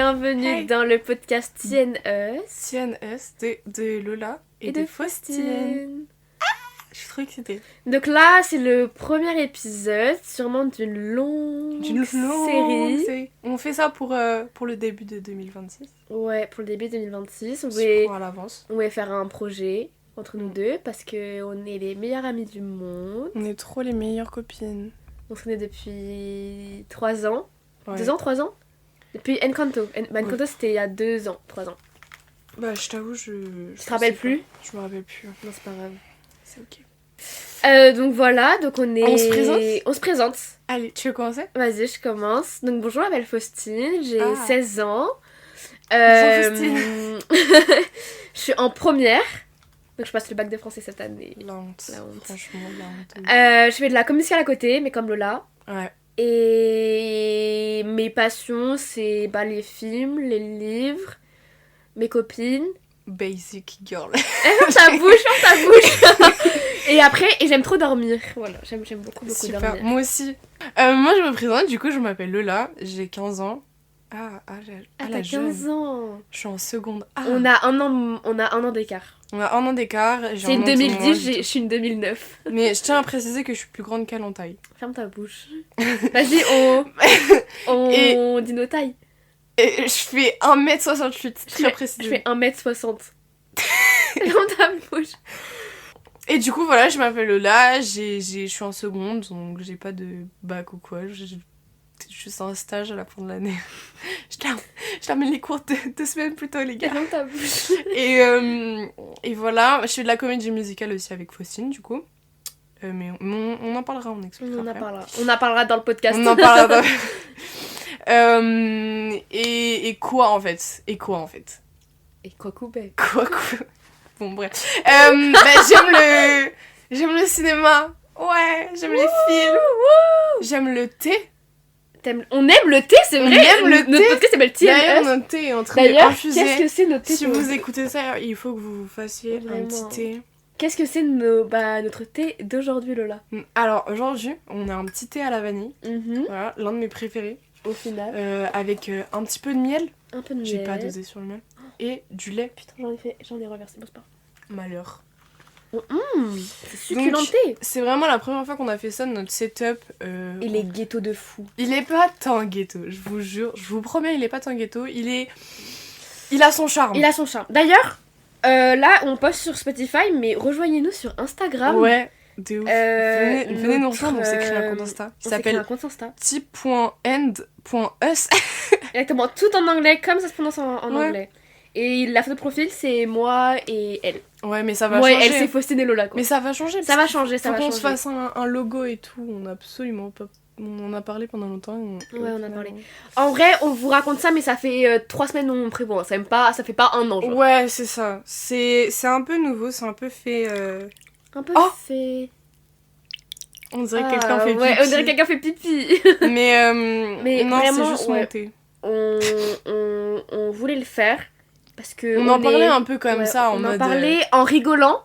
Bienvenue Hey. dans le podcast TNS CNS de Lola et de Faustine. Je suis trop excitée. Donc là, c'est le premier épisode, sûrement d'une longue série. On fait ça pour le début de 2026. Ouais, pour le début 2026. On Je voulait, crois à l'avance. on voulait faire un projet entre nous deux parce qu'on est les meilleures amies du monde. On est trop les meilleures copines. On se connaît depuis 3 ans. Ouais. 2 ans, 3 ans. Depuis Encanto. Encanto, c'était il y a 2 ans, 3 ans. Bah, je t'avoue, Tu te sais rappelles pas. plus? Je me rappelle plus. Non, c'est pas grave. C'est ok. Donc voilà, donc on est... On se présente? On se présente. Allez, tu veux commencer? Vas-y, je commence. Donc bonjour, je m'appelle Faustine, j'ai Ah. 16 ans. Bonjour, Faustine. Je suis en première. Donc je passe le bac de français cette année. La honte. La honte. Franchement, la honte. Je fais de la communauté à côté, mais comme Lola. Ouais. Et mes passions, c'est les films, les livres, mes copines. Basic girl. Ferme ta bouche, ferme ta bouche. Et après, j'aime trop dormir. Voilà, j'aime beaucoup Super, dormir. moi aussi. Moi, je me présente, du coup, je m'appelle Lola, j'ai 15 ans. Ah, la t'as jeune. 15 ans. Je suis en seconde. Ah. On a un an d'écart. On a un an d'écart. j'ai C'est un une an de moins, 2010, du je suis une 2009. tout. Mais je tiens à préciser que je suis plus grande qu'elle en taille. Ferme ta bouche. Vas-y, on dit nos tailles. Et je fais 1m68, très Je précis. fais 1m60. Ferme ta bouche. Et du coup, voilà, je m'appelle Lola, je suis en seconde, donc j'ai pas de bac ou quoi. J'ai juste un stage à la fin de l'année. je termine les cours 2 semaines plus tôt, les gars. Ferme ta bouche. Et voilà, je fais de la comédie musicale aussi avec Faustine, du coup. Mais on en parlera, on expliquera. On en après. parlera. On en parlera dans le podcast. On en parlera. Et quoi en fait Et quoi couper. Quoi Bon, bref. J'aime le cinéma. Ouais, j'aime les films. J'aime le thé. On aime le thé, c'est vrai. On aime le thé. Notre podcast s'appelle D'ailleurs, TNS. notre thé est en train D'ailleurs, d'infuser. qu'est-ce que c'est notre thé Si vous écoutez ça, il faut que vous fassiez un Vraiment. petit thé. Qu'est-ce que c'est notre thé d'aujourd'hui, Lola? Alors, aujourd'hui, on a un petit thé à la vanille. Mhm. Voilà, l'un de mes préférés. Au final. Avec un petit peu de miel. Un peu de miel. J'ai pas dosé sur le miel. Et du lait. Putain, j'en ai reversé. Bon, c'est pas Malheur. c'est succulent Donc, thé. C'est vraiment la première fois qu'on a fait ça, notre setup. Il est ghetto de fou. Il est pas tant ghetto, je vous jure. Je vous promets, il est pas tant ghetto. Il a son charme. Il a son charme. D'ailleurs, là, on poste sur Spotify, mais rejoignez-nous sur Instagram. Ouais, de ouf. Venez nous notre, rejoindre, on s'est créé un compte Insta. On Il s'est créé s'appelle un compte Insta. tip.end.us. Exactement, tout en anglais, comme ça se prononce en Ouais. anglais. Et la photo de profil, c'est moi et elle. Ouais, mais ça va Moi et elle, changer. c'est Faustine et Lola, quoi. Mais ça va changer. Ça va changer, ça Faut va qu'on se changer. fasse un logo et tout. On a absolument pas. On en a parlé pendant longtemps. Ouais, on a parlé. En vrai, on vous raconte ça, mais ça fait 3 semaines on prévoit. Ça fait pas un an, genre. Ouais, c'est ça. C'est un peu nouveau, c'est un peu fait. Un peu Oh fait. On dirait que quelqu'un fait pipi. Ouais, on dirait que quelqu'un fait pipi. Mais non, vraiment, c'est juste ouais. monté. on voulait le faire parce que On en parlait un peu comme ça, en on mode. en parlait en rigolant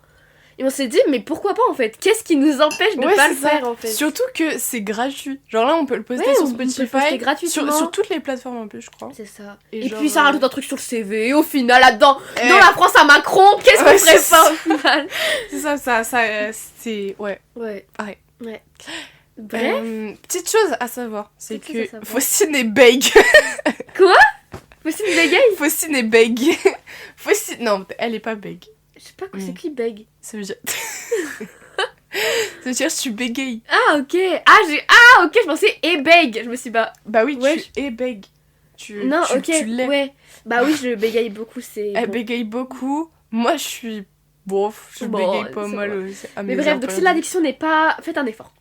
et on s'est dit mais pourquoi pas en fait, qu'est-ce qui nous empêche de Ouais, pas c'est le ça. faire en fait. Surtout que c'est gratuit. Genre là, on peut le poster Ouais, sur on peut le Spotify. poster gratuitement. Sur toutes les plateformes un peu, je crois. C'est ça. Et Et genre, puis ça rajoute un truc sur le CV et au final là-dedans Eh. dans la France à Macron, qu'est-ce Ouais, qu'on ferait c'est pas au final. C'est ça, c'est. Ouais. Ouais. Ouais. Ouais. Bref, Petite chose à savoir, c'est Petite chose à que savoir. Faustine est bègue. Faustine bégaye. Faustine est bègue. Faustine. Non, elle est pas bègue. Je sais pas quoi c'est qui bègue. Ça veut dire. Ça veut dire je suis bégaye. Ah ok. Ah ok, je pensais et bègue. Je me suis bah Bah oui, Ouais, tu es bègue. non, ok. Tu l'es. Ouais. Bah oui, je bégaye beaucoup, c'est Elle bon. bégaye beaucoup. Moi, je suis. Bof, je Bon, bégaye pas c'est mal bon. aussi. à Mais mes bref, heures donc si perdues. l'addiction n'est pas... Faites un effort.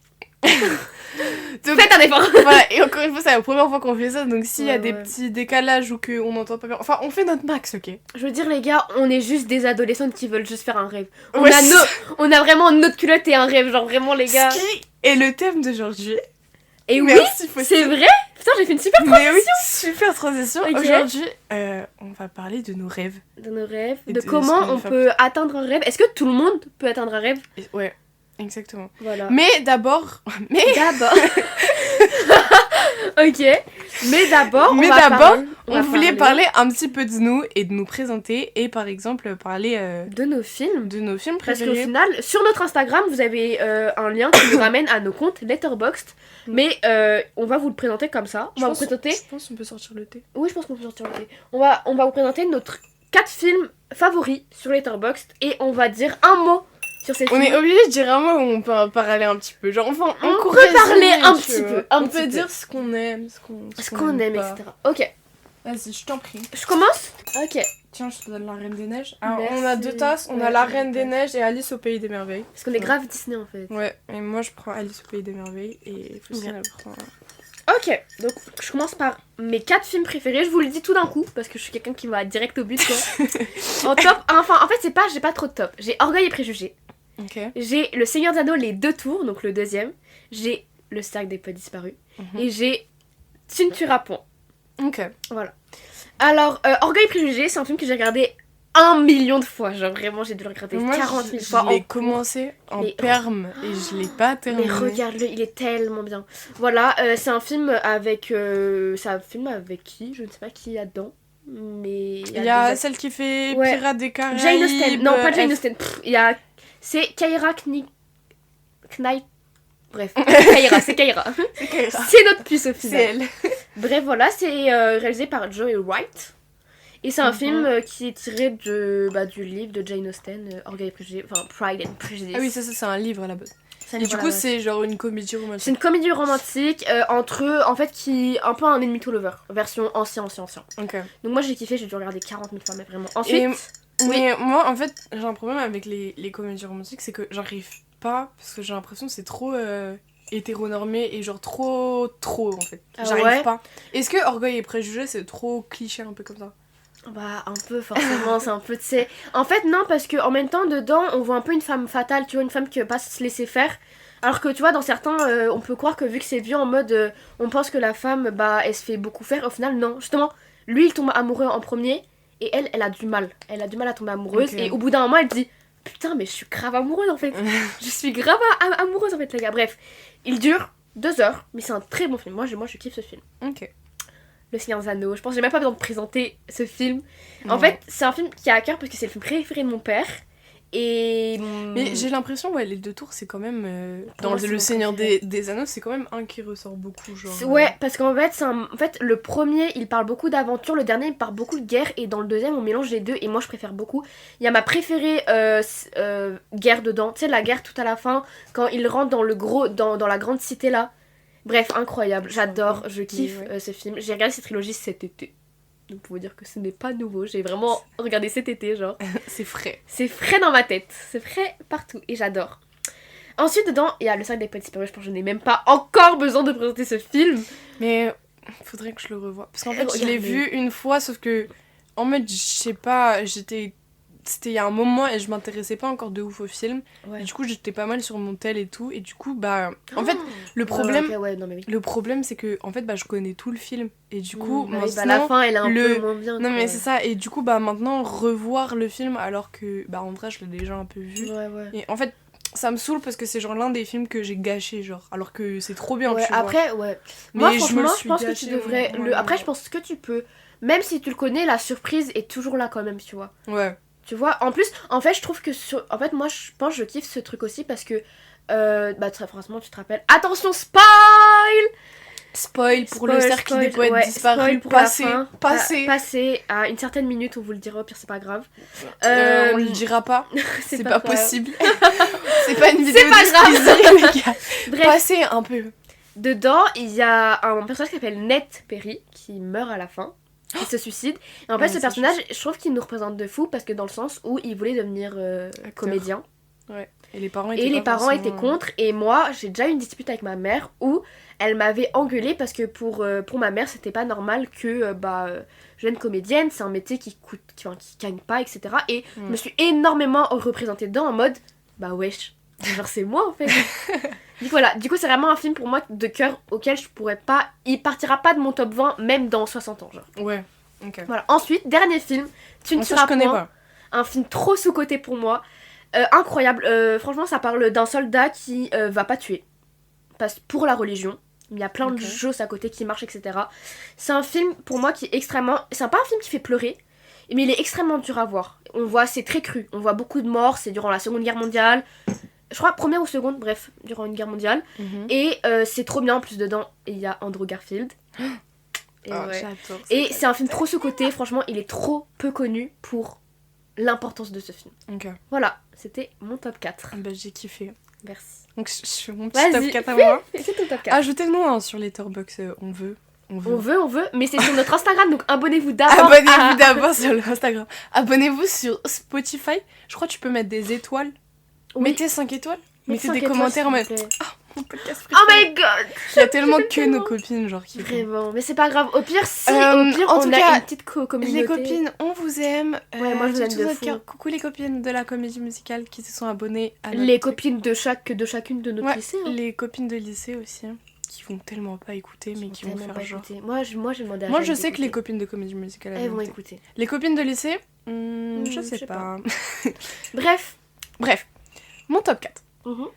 Donc, Faites un effort. voilà, et encore une fois, c'est la première fois qu'on fait ça, donc s'il y a Ouais, des ouais. petits décalages ou qu'on n'entend pas bien. Enfin, on fait notre max, ok? Je veux dire, les gars, on est juste des adolescentes qui veulent juste faire un rêve. Ouais, c'est- On a vraiment notre culotte et un rêve, genre vraiment, les gars. Ce qui est le thème d'aujourd'hui. Et oui, Merci, Faustine. c'est vrai. Putain, j'ai fait une super Mais oui, super transition. Ok. Aujourd'hui, on va parler de nos rêves. de nos rêves, Et de de comment ce qu'on on veut peut atteindre un rêve. Est-ce que tout le monde peut atteindre un rêve? Ouais, exactement. Voilà. Mais d'abord, D'abord. Ok. Mais d'abord, Mais on va d'abord, parler- On voulait parler un petit peu de nous et de nous présenter et par exemple parler de nos films. préférés. Parce qu'au final, sur notre Instagram, vous avez un lien qui nous ramène à nos comptes Letterboxd. Mais on va vous le présenter comme ça. Je pense qu'on peut sortir le thé. Oui, je pense qu'on peut sortir le thé. On va vous présenter notre 4 films favoris sur Letterboxd et on va dire un mot sur ces films. On est obligé de dire un mot ou on peut en parler un petit peu. Genre, enfin, on peut parler un petit peu. On peut dire ce qu'on aime, ce qu'on aime, etc. Ok. Vas-y, je t'en prie. Je commence ? Ok. Tiens, je te donne la Reine des Neiges. Alors, on a 2 tasses, on a la Reine des Neiges et Alice au Pays des Merveilles. Parce qu'on est grave Disney en fait. Ouais, et moi je prends Alice au Pays des Merveilles et Faustine elle prend... Ok, donc je commence par mes 4 films préférés. Je vous le dis tout d'un coup parce que je suis quelqu'un qui va direct au but quoi. En top, enfin en fait j'ai pas trop de top. J'ai Orgueil et Préjugés. Ok. J'ai Le Seigneur des Anneaux, les 2 tours, donc le deuxième. J'ai Le Cercle des Poètes Disparus. Et j'ai Tu ne tueras point. Ok. Voilà. Alors, Orgueil et Préjugés, c'est un film que j'ai regardé 1 million de fois. Genre vraiment, j'ai dû le regarder 40 000 fois. Je l'ai commencé en perme et je l'ai pas terminé. Mais regarde-le, il est tellement bien. Voilà, c'est un film avec... c'est un film avec qui ? Je ne sais pas qui il y a dedans. Mais... Il y a celle qui fait Pirates des Caraïbes. Jane Austen. Non, pas Jane Austen. Il y a... C'est Keira Knight. Bref, c'est Keira. C'est notre puce au final. C'est elle. Bref, voilà, c'est réalisé par Joy Wright. Et c'est un film qui est tiré du livre de Jane Austen, Orgueil et Préjugés, enfin Pride and Prejudice. Ah oui, ça c'est un livre à la base. Et du coup, c'est genre une comédie romantique. C'est une comédie romantique entre eux, en fait, qui un peu un Enemy to Lover, version ancien. Ok. Donc moi j'ai kiffé, j'ai dû regarder 40 000 fois, mais vraiment. Ensuite... Mais moi, en fait, j'ai un problème avec les comédies romantiques, c'est que j'arrive pas, parce que j'ai l'impression que c'est trop hétéronormé et genre trop en fait. J'arrive pas. Est-ce que Orgueil et Préjugés c'est trop cliché un peu comme ça ? Bah un peu forcément, c'est un peu tu sais. En fait non, parce que en même temps dedans on voit un peu une femme fatale, tu vois, une femme qui veut pas se laisser faire. Alors que tu vois dans certains on peut croire que vu que c'est vu en mode on pense que la femme bah elle se fait beaucoup faire, au final non, justement lui il tombe amoureux en premier et elle a du mal à tomber amoureuse et au bout d'un moment elle dit putain mais je suis grave amoureuse en fait. Je suis grave amoureuse en fait les gars. Bref, il dure 2 heures mais c'est un très bon film, moi je kiffe ce film. Ok. Le Seigneur des Anneaux, je pense que j'ai même pas besoin de présenter ce film. En fait, c'est un film qui a à cœur parce que c'est le film préféré de mon père. Et... Mais j'ai l'impression, les 2 tours, c'est quand même... dans Le Seigneur des Anneaux, c'est quand même un qui ressort beaucoup, genre... Ouais, parce qu'en fait, le premier, il parle beaucoup d'aventure, le dernier, il parle beaucoup de guerre, et dans le deuxième, on mélange les deux, et moi, je préfère beaucoup. Il y a ma préférée guerre dedans, tu sais, la guerre tout à la fin, quand il rentre dans dans la grande cité, là. Bref, incroyable, j'adore, je kiffe ce film. J'ai regardé cette trilogie cet été. Donc pour vous dire que ce n'est pas nouveau, j'ai vraiment regardé cet été, genre. C'est frais. C'est frais dans ma tête, c'est frais partout, et j'adore. Ensuite, dedans, il y a Le Cercle des Poètes Disparus, je pense que je n'ai même pas encore besoin de présenter ce film. Mais faudrait que je le revoie. Parce qu'en fait, je l'ai vu une fois, sauf que, en mode, je sais pas, c'était il y a un moment et je m'intéressais pas encore de ouf au film. Ouais. Et du coup, j'étais pas mal sur mon tel et tout. Et du coup, en fait, le problème, le problème, c'est que, en fait, je connais tout le film. Et du coup, maintenant, la fin, elle est un peu moins bien. Non, mais c'est ça. Et du coup, maintenant, revoir le film alors que, en vrai, je l'ai déjà un peu vu. Ouais. Et en fait, ça me saoule parce que c'est genre l'un des films que j'ai gâché, genre. Alors que c'est trop bien, tu après, vois. ouais. Mais moi, franchement, je pense que tu devrais... Après, je pense que tu peux... Même si tu le connais, la surprise est toujours là quand même, tu vois. Ouais. Tu vois, en plus, en fait, je trouve que en fait, moi, je pense que je kiffe ce truc aussi parce que, très franchement, tu te rappelles. Attention, spoil pour le cercle des poètes disparus. Passé à une certaine minute, on vous le dira, au pire, c'est pas grave. On le dira pas. c'est pas possible. C'est pas une vidéo c'est pas grave, les gars. Bref. Passez un peu. Dedans, il y a un personnage qui s'appelle Ned Perry qui meurt à la fin. Qui se suicide. Et en fait, ce personnage, je trouve qu'il nous représente de fou parce que dans le sens où il voulait devenir comédien. Ouais. Et les parents étaient contre. Et moi, j'ai déjà eu une dispute avec ma mère où elle m'avait engueulée parce que pour ma mère, c'était pas normal que jeune comédienne, c'est un métier qui gagne pas, etc. Et je me suis énormément représentée dedans en mode wesh, genre c'est moi en fait. Du coup, c'est vraiment un film pour moi de cœur auquel je pourrais pas. Il partira pas de mon top 20, même dans 60 ans, genre. Ouais, ok. Voilà. Ensuite, dernier film, Tu ne tueras point. Un film trop sous-coté pour moi. Incroyable. Franchement, ça parle d'un soldat qui va pas tuer. Pour la religion. Il y a plein Ok. de choses à côté qui marchent, etc. C'est un film pour moi qui est extrêmement... C'est pas un film qui fait pleurer, mais il est extrêmement dur à voir. On voit, c'est très cru. On voit beaucoup de morts, c'est durant la Seconde Guerre mondiale. Je crois première ou seconde, bref, durant une guerre mondiale. Mhm. Et c'est trop bien, en plus dedans, il y a Andrew Garfield. Et, Ah, ouais. j'adore. Et c'est un film trop sous-coté, franchement, il est trop peu connu pour l'importance de ce film. Ok. Voilà, c'était mon top 4. Bah, j'ai kiffé. Merci. Donc je fais mon petit top Vas-y, 4 à moi. c'est ton top 4. Ajoutez-nous sur Letterboxd, on veut. On veut, mais c'est sur notre Instagram, donc abonnez-vous d'abord. Abonnez-vous d'abord sur l'Instagram. Abonnez-vous sur Spotify. Je crois que tu peux mettre des étoiles. Oui. Mettez 5 étoiles. Mettez Mettez des 5 étoiles, commentaires. s'il Mais... vous plaît. Mon podcast Oh préféré. my god. Il y a tellement j'aime que tellement. nos copines genre qui font. Vraiment, mais c'est pas grave. Au pire, si, En tout on cas, a une petite communauté. Les copines, on vous aime. Ouais, moi, je vous de aime tout de notre fou. cœur. Coucou les copines de la comédie musicale qui se sont abonnées à notre Les truc. copines de chacune de notre Ouais, lycée. Hein. les copines de lycée aussi, hein, qui vont tellement pas écouter, mais qui vont Tellement faire pas genre. écouter. Moi, j'ai demandé à Moi, Jade je sais que d'écouter. les copines de comédie musicale Elles vont vont écouter. écouter. Les copines de lycée, je je sais sais pas. Bref. Bref, mon top 4. Mhm.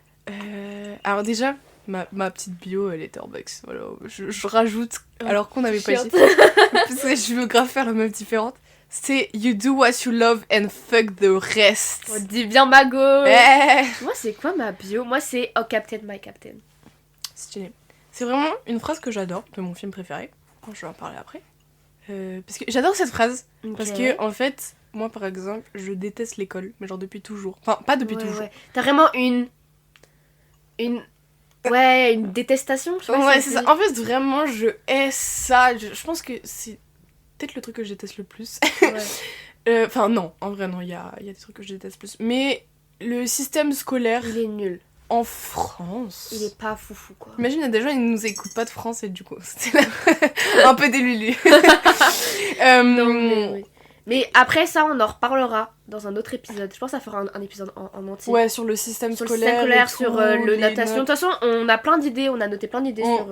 Alors déjà, ma petite bio Letterboxd, voilà, je rajoute, alors qu'on n'avait pas dit, chiante. parce que je veux grave faire la meuf différente, c'est You do what you love and fuck the rest. On dit bien Mago. Eh, Moi, c'est quoi ma bio? Moi, c'est Oh Captain, My Captain. stylé. C'est vraiment une phrase que j'adore, de mon film préféré, je vais en parler après. Parce que j'adore cette phrase, parce Ok. que en fait, moi par exemple, je déteste l'école, mais genre depuis toujours. Enfin, pas depuis Ouais, toujours. ouais. T'as vraiment Ouais, une détestation, je sais pas Ouais, si c'est ça. En fait, vraiment, je hais ça. Je pense que c'est peut-être le truc que je déteste le plus. Ouais. Enfin, non, en vrai, non, il y a des trucs que je déteste plus. Mais le système scolaire Il est nul. en France. Il est pas foufou, quoi. Imagine, il y a des gens, ils nous écoutent pas de France et du coup, c'était un peu des lulus. Non, mais, oui. Mais après ça, on en reparlera dans un autre épisode. Je pense que ça fera un épisode en entier. Ouais, sur le système Sur le scolaire. système scolaire, et sur tout, le les natation. De notes. toute façon, on a plein d'idées, on a noté plein d'idées On- sur...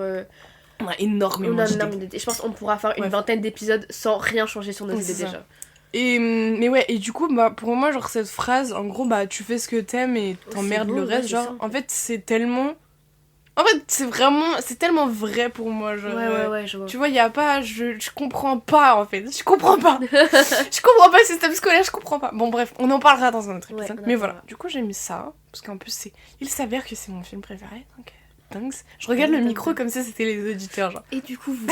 On a énormément on a d'idées. énormément d'idées. Je pense qu'on pourra faire une Ouais. vingtaine d'épisodes sans rien changer sur nos Ouais, idées c'est ça. déjà. Et mais ouais, et du coup, bah, pour moi, genre, cette phrase, en gros, bah, tu fais ce que t'aimes et t'emmerdes beau, le ouais, reste, c'est genre, ça. en fait, c'est tellement... En fait, c'est tellement vrai pour moi, genre... Ouais, je vois. Tu vois, il y a pas... Je comprends pas, en fait. Je comprends pas. Je comprends pas le système scolaire, je comprends pas. Bon, bref, on en parlera dans un autre Ouais, épisode. on en Mais parlera. voilà, du coup, j'ai mis ça, parce qu'en plus, c'est... Il s'avère que c'est mon film préféré, donc... Thanks. Je regarde le micro comme si c'était les auditeurs, genre. Et du coup, vous...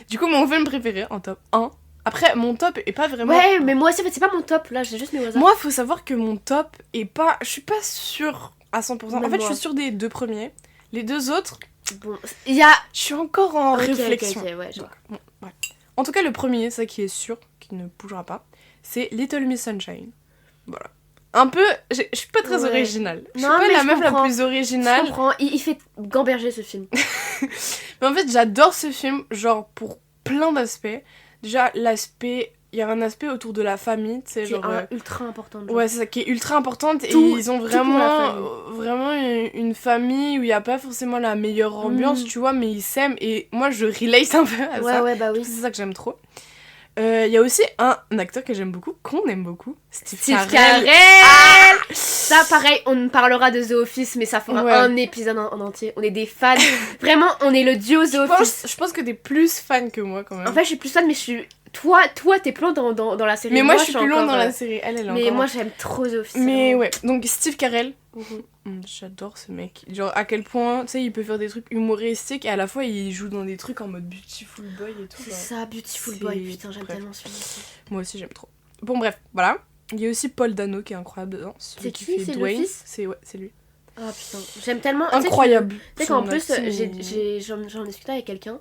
Du coup, mon film préféré, en top 1. Après, mon top est pas vraiment... Ouais, mais moi aussi, en fait, c'est pas mon top. Là, j'ai juste mes au hasard. Moi, faut savoir que mon top est pas... Je suis pas sûre à 100%. Même En fait, je moi. suis sûre des deux premiers. Les deux autres, Bon, il y a... je suis encore en Ok, réflexion. ok, ouais, je vois. Donc, bon, ouais. En tout cas, le premier, ça qui est sûr, qui ne bougera pas, c'est Little Miss Sunshine. Voilà. Un peu... Je suis pas très Ouais. originale. Je suis Non, pas mais la je meuf la comprends. plus Je originale. comprends, il fait gamberger ce film. Mais en fait, j'adore ce film, genre, pour plein d'aspects. Déjà, l'aspect... Il y a un aspect autour de la famille, tu sais, Qui est genre... ultra important. genre. Ouais, c'est ça, qui est ultra importante. Tout- et ils ont tout pour la vraiment une famille où il n'y a pas forcément la meilleure ambiance, Mm. tu vois, mais ils s'aiment. Et moi, je relate un peu à ça. Ouais, bah oui. C'est ça que j'aime trop. Il y a aussi un acteur que j'aime beaucoup, qu'on aime beaucoup, Steve Steve Carell. Carell. Ça, pareil, on parlera de The Office, mais ça fera Ouais. un épisode en entier. On est des fans. Vraiment, on est le duo The Office. Je pense que t'es plus fan que moi, quand même. En fait, je suis plus fan, mais je suis... Toi, t'es plus loin dans la série. mais moi, je suis plus loin encore, dans la série. Elle est Mais encore moi, loin. j'aime trop The Office. Mais vraiment. ouais, donc Steve Carell, Mhm. j'adore ce mec. Genre, à quel point, tu sais, il peut faire des trucs humoristiques et à la fois, il joue dans des trucs en mode Beautiful Boy et tout. C'est là. ça, Beautiful C'est- Boy. Putain, j'aime bref. tellement celui-là. Moi aussi, j'aime trop. Bon, bref, voilà. Il y a aussi Paul Dano qui est incroyable dedans. Celui C'est qui qui, fait c'est le Dwayne. fils C'est lui. Ah putain, j'aime tellement. Tu sais que- Incroyable. Tu sais qu'en Son plus, acting, j'en discutais avec quelqu'un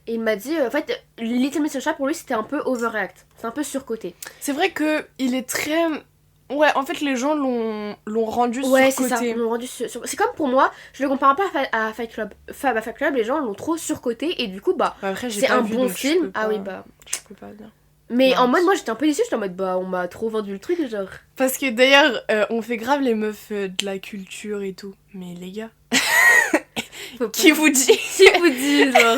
et il m'a dit, en fait, Little Miss Sunshine pour lui c'était un peu overact, c'est un peu surcoté. C'est vrai que il est très... Ouais, en fait, les gens l'ont rendu Ouais, c'est ça, surcoté. ils l'ont rendu C'est comme pour moi, je le compare pas à Fight Club. À Fight Club, les gens l'ont trop surcoté et du coup, bah, Après, j'ai c'est pas un vu, bon donc je film. peux Ah pas- oui, bah. Je peux pas dire. Mais Ouais. en mode, moi j'étais un peu déçue, j'étais en mode, bah, on m'a trop vendu le truc, genre. Parce que d'ailleurs, on fait grave les meufs de la culture et tout. Mais les gars, Faut pas- qui vous dit Qui vous dit, genre.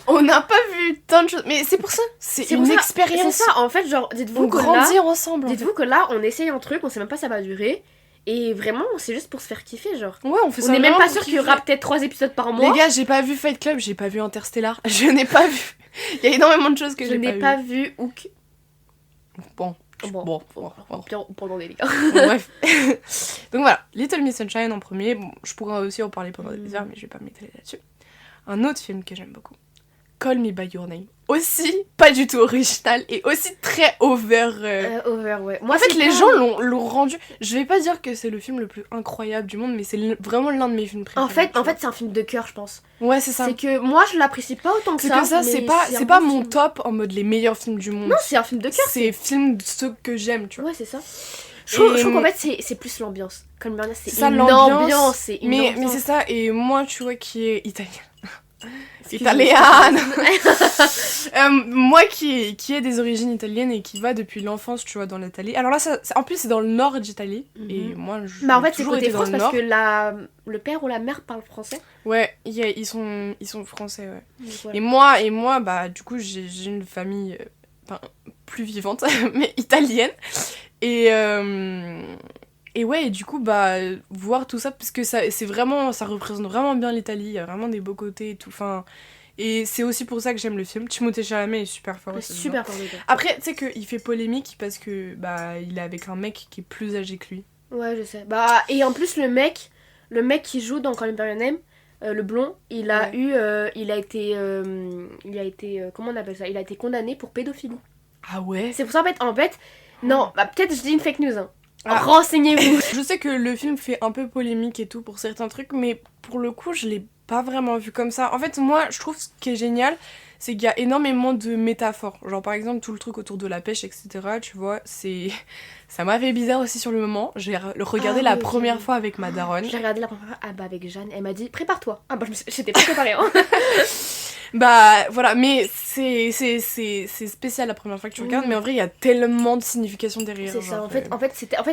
On n'a pas vu tant de choses. Mais c'est pour ça, c'est C'est une pour ça, expérience. C'est ça, en fait, genre, On dites-vous que là. grandit ensemble. en fait. Dites-vous que là, on essaye un truc, on sait même pas ça va durer. Et vraiment, c'est juste pour se faire kiffer, genre. Ouais, on fait ça On est même vraiment pas pour sûr qu'il y aura kiffer. peut-être 3 épisodes par mois. Les gars, j'ai pas vu Fight Club, j'ai pas vu Interstellar, je n'ai pas vu. Il y a énormément de choses que je j'ai n'ai pas pas vu Hook. Bon. Bon, Bon. pire pendant les gars. Bon, bref. Donc voilà, Little Miss Sunshine en premier. Bon, je pourrais aussi en parler pendant des heures, mais je vais pas m'étaler là-dessus. Un autre film que j'aime beaucoup, Call Me By Your Name. Aussi pas du tout original et aussi très over. Over, ouais. Moi, En fait, c'est les pas- gens l'ont rendu. Je vais pas dire que c'est le film le plus incroyable du monde, mais c'est vraiment l'un de mes films préférés. En fait, tu vois. c'est un film de cœur, je pense. Ouais, c'est ça. C'est que moi, je l'apprécie pas autant que C'est ça. que ça, mais c'est un pas bon mon film. top en mode les meilleurs films du monde. Non, c'est un film de cœur. C'est film de ceux que j'aime, tu vois. Ouais, c'est ça. Je trouve qu'en Et- fait, c'est plus l'ambiance. Comme Bernard, c'est C'est ça, une l'ambiance, ambiance. C'est une Mais ambiance. c'est ça, et moi, tu vois, qui est italien. Excuse-moi. Italiane. Moi qui ai des origines italiennes et qui va depuis l'enfance, tu vois, dans l'Italie. Alors là, en plus, c'est dans le nord d'Italie. Mhm. Et moi, je Bah en fait, c'est toujours côté été dans France le parce nord. que le père ou la mère parle français. Ouais, ils sont français, ouais. Donc, voilà. Et moi, bah, du coup, j'ai une famille plus vivante, mais italienne. Et ouais, et du coup, bah, voir tout ça, parce que ça représente vraiment bien l'Italie, il y a vraiment des beaux côtés et tout, enfin... Et c'est aussi pour ça que j'aime le film. Timothée Chalamet est super fort. C'est super fort dedans. Après, tu sais qu'il fait polémique parce que, bah, il est avec un mec qui est plus âgé que lui. Ouais, je sais. Bah, et en plus, le mec qui joue dans Call Me By Your Name, le blond, il a été comment on appelle ça? Il a été condamné pour pédophilie. Ah ouais? C'est pour ça, en fait, non, bah, peut-être je dis une fake news, hein. Ah. Renseignez-vous. Je sais que le film fait un peu polémique et tout pour certains trucs, mais pour le coup, je l'ai pas vraiment vu comme ça. En fait, moi, je trouve ce qui est génial, c'est qu'il y a énormément de métaphores. Genre, par exemple, tout le truc autour de la pêche, etc., tu vois, ça m'a fait bizarre aussi sur le moment. J'ai regardé la première fois avec ma daronne. J'ai regardé la première fois avec Jeanne, elle m'a dit prépare-toi. Ah bah j'étais pas préparée, hein. Bah voilà, mais c'est spécial la première fois que tu regardes, mais en vrai il y a tellement de signification derrière. C'est ça, genre, en fait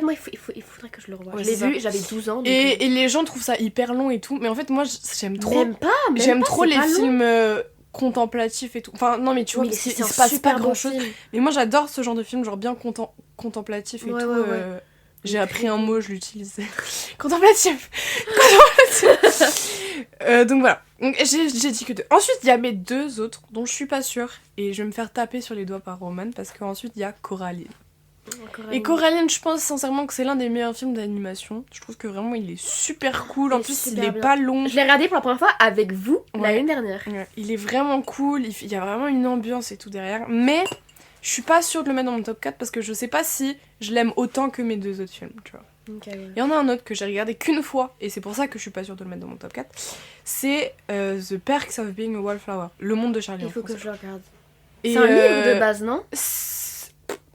moi il faudrait que je le revoie. Ouais, je l'ai c'est vu, ça. j'avais 12 ans. Donc Et les gens trouvent ça hyper long et tout, mais en fait moi j'aime trop. Même pas, J'aime trop c'est les pas long. films contemplatifs et tout. Enfin non mais tu vois, Oui, mais parce qu'il c'est un se passe super pas beau grand chose. film. Mais moi j'adore ce genre de film, genre bien contemplatif et Ouais, tout. ouais, ouais. J'ai appris un mot, je l'utilise. Contemplatif. Contemplatif. Donc voilà. Donc, j'ai dit que 2. Ensuite, il y a mes 2 autres dont je suis pas sûre. Et je vais me faire taper sur les doigts par Roman parce qu'ensuite, il y a Coraline. Et Coraline, je pense sincèrement que c'est l'un des meilleurs films d'animation. Je trouve que vraiment, il est super cool. En Il est plus, il super est bien. pas long. Je l'ai regardé pour la première fois avec vous Ouais. l'année dernière. Ouais, il est vraiment cool. Il y a vraiment une ambiance et tout derrière. Mais je suis pas sûre de le mettre dans mon top 4 parce que je sais pas si je l'aime autant que mes 2 autres films, tu vois. Okay, ouais. Il y en a un autre que j'ai regardé qu'une fois, et c'est pour ça que je suis pas sûre de le mettre dans mon top 4. C'est The Perks of Being a Wallflower, Le Monde de Charlie en Il faut que français. je le regarde. Et C'est un livre de base, non?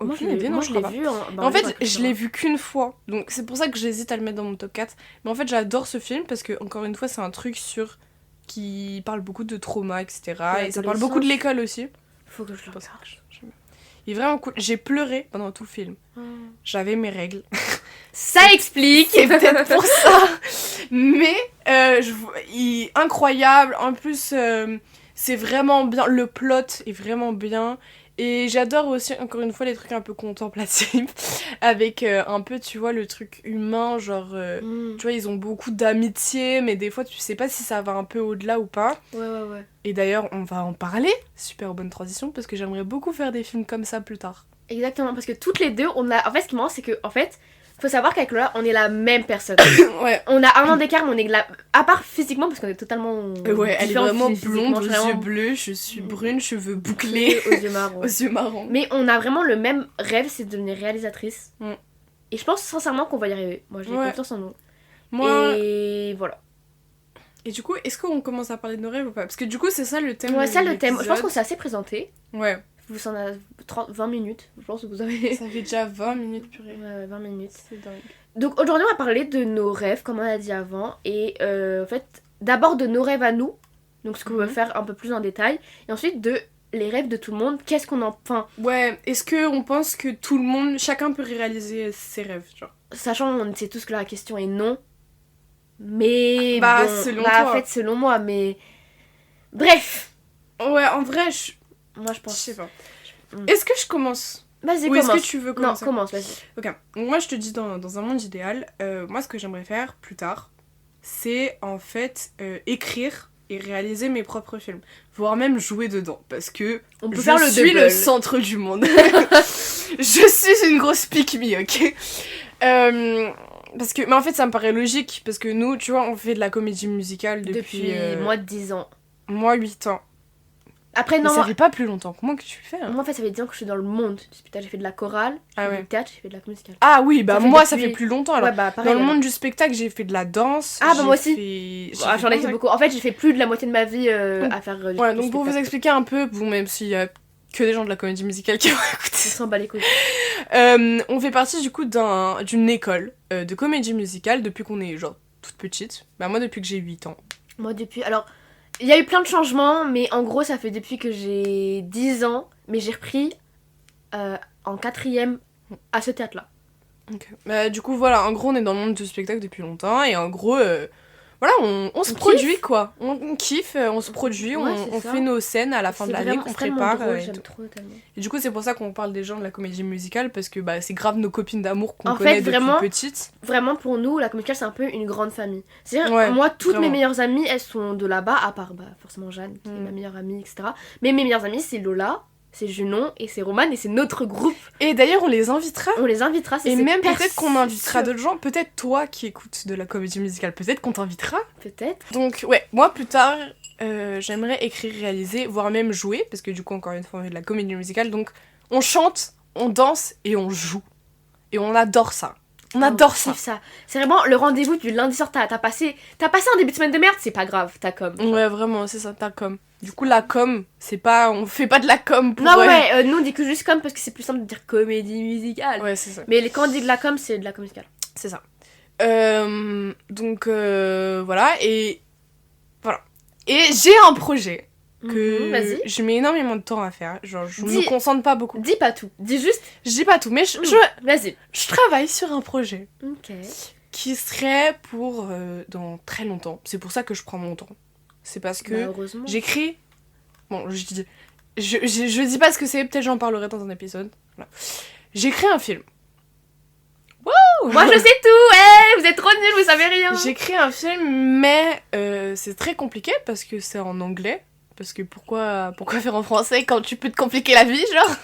Moi je Aucune idée, non, moi, je je l'ai crois pas. vu En fait, je l'ai vu qu'une fois, donc c'est pour ça que j'hésite à le mettre dans mon top 4. Mais en fait, j'adore ce film parce que, encore une fois, c'est un truc qui parle beaucoup de trauma, etc. Et ça parle beaucoup de l'école aussi. Faut que je le C'est pour ça regarde. que j'aime bien. Il est vraiment cool. J'ai pleuré pendant tout le film. J'avais mes règles. Ça explique. C'est peut-être pour ça. Mais incroyable. En plus, c'est vraiment bien. Le plot est vraiment bien. Et j'adore aussi, encore une fois, les trucs un peu contemplatifs. Avec un peu, tu vois, le truc humain. Genre, tu vois, ils ont beaucoup d'amitié. Mais des fois, tu sais pas si ça va un peu au-delà ou pas. Ouais. Et d'ailleurs, on va en parler. Super bonne transition. Parce que j'aimerais beaucoup faire des films comme ça plus tard. Exactement, parce que toutes les deux, on a. En fait, ce qui est marrant, c'est que, en fait, faut savoir qu'avec Lola, on est la même personne. Ouais. On a 1 an d'écart, mais on est à part physiquement, parce qu'on est totalement. Ouais, elle est différents vraiment physiquement, blonde, aux vraiment yeux bleus, je suis brune, cheveux bouclés, aux yeux marrons. aux yeux marrons. Mais on a vraiment le même rêve, c'est de devenir réalisatrice. Mm. Et je pense sincèrement qu'on va y arriver. Moi, j'ai confiance en nous. Moi... Et voilà. Et du coup, est-ce qu'on commence à parler de nos rêves ou pas? Parce que du coup, c'est ça le thème. Ouais, de ça le thème. Je pense l'épisode. qu'on s'est assez présenté. Ouais. Vous en avez 20 minutes, je pense que vous avez. Ça fait déjà 20 minutes, purée. Ouais, 20 minutes. C'est dingue. Donc aujourd'hui, on va parler de nos rêves, comme on a dit avant. Et en fait, d'abord de nos rêves à nous. Donc ce qu'on veut faire un peu plus en détail. Et ensuite de les rêves de tout le monde. Qu'est-ce qu'on en. Enfin, Ouais, est-ce qu'on pense que tout le monde, chacun peut réaliser ses rêves, genre? sachant on sait tous que la question est non. Mais. Bah, bon, selon bah, toi. en fait, selon moi, mais. Bref! Ouais, en vrai, Moi, je je pense. sais pas. Mm. Est-ce que je commence Vas-y, Ou est-ce commence. que tu veux Non, commencer? commence, vas-y. Ok, donc moi je te dis dans un monde idéal, moi ce que j'aimerais faire plus tard, c'est en fait écrire et réaliser mes propres films, voire même jouer dedans, parce que On peut je faire le suis double. le centre du monde. Je suis une grosse pick-me, ok. Parce que, mais en fait ça me paraît logique, parce que nous, tu vois, on fait de la comédie musicale depuis moins de 10 ans. moi 8 ans. Après, Mais non, ça moi, fait pas plus longtemps que moi que tu fais. Hein. moi, en fait, ça fait 10 ans que je suis dans le monde du spectacle. J'ai fait de la chorale, j'ai Ah fait ouais. du théâtre, j'ai fait de la musicale. Ah oui, bah Ça fait moi depuis- ça fait plus longtemps alors. Ouais, bah pareil. Dans le alors. monde du spectacle, j'ai fait de la danse. Ah, bah, moi j'ai aussi. j'ai Ah, j'en ai fait plein de- beaucoup. En fait, j'ai fait plus de la moitié de ma vie à faire du Ouais, donc pour vous spectacle. expliquer un peu, bon, même s'il y a que des gens de la comédie musicale qui vont On écouter, s'en bat les couilles. on fait partie du coup d'une école de comédie musicale depuis qu'on est genre toute petite. Bah moi depuis que j'ai 8 ans. Moi, depuis. Alors, il y a eu plein de changements, mais en gros, ça fait depuis que j'ai 10 ans. Mais j'ai repris en 4ème à ce théâtre-là. Ok. Bah du coup voilà, en gros on est dans le monde du spectacle depuis longtemps et en gros voilà, on se On produit kiffe. quoi. On kiffe, on se produit, Ouais, c'est on ça. fait nos scènes à la fin de C'est l'année vraiment- qu'on c'est tellement prépare. drôle, Et j'aime tout. trop tellement. Et du coup, c'est pour ça qu'on parle des gens de la comédie musicale, parce que bah, c'est grave nos copines d'amour qu'on En connaît fait, depuis vraiment, petite. Vraiment, pour nous, la comédie musicale, c'est un peu une grande famille. C'est-à-dire, Ouais, moi, toutes vraiment. mes meilleures amies, elles sont de là-bas, à part bah, forcément Jeanne, qui est ma meilleure amie, etc. Mais mes meilleures amies, c'est Lola, c'est Junon et c'est Romane, et c'est notre groupe. Et d'ailleurs, on les invitera. On les invitera. Et c'est même per- peut-être qu'on invitera sûr. d'autres gens. Peut-être toi qui écoutes de la comédie musicale, peut-être qu'on t'invitera. Peut-être. Donc, ouais, moi plus tard, j'aimerais écrire, réaliser, voire même jouer, parce que du coup, encore une fois, on fait de la comédie musicale. Donc, on chante, on danse et on joue. Et on adore ça. On adore ça. kiffe ça. C'est vraiment le rendez-vous du lundi soir. T'as passé un début de semaine de merde, c'est pas grave, t'as comme. Ouais, vraiment, c'est ça, ta com. Du coup, la com, c'est pas. On fait pas de la com pour. Non, ouais, nous on dit que juste comme parce que c'est plus simple de dire comédie musicale. Ouais, c'est ça. Mais quand on dit de la com, c'est de la com musicale. C'est ça. Donc, voilà, et. Voilà. Et j'ai un projet que Vas-y. je mets énormément de temps à faire. Genre, je Dis- me concentre pas beaucoup. Dis pas tout. Dis juste. Je dis pas tout, mais Vas-y. je travaille sur un projet Ok. qui serait pour dans très longtemps. C'est pour ça que je prends mon temps. C'est parce que Bah, heureusement. j'écris. Bon, je dis pas ce que c'est, peut-être j'en parlerai dans un épisode. Voilà. J'écris un film. Moi je sais tout, vous êtes trop nuls, vous savez rien. J'écris un film, mais c'est très compliqué parce que c'est en anglais. Parce que pourquoi faire en français quand tu peux te compliquer la vie, genre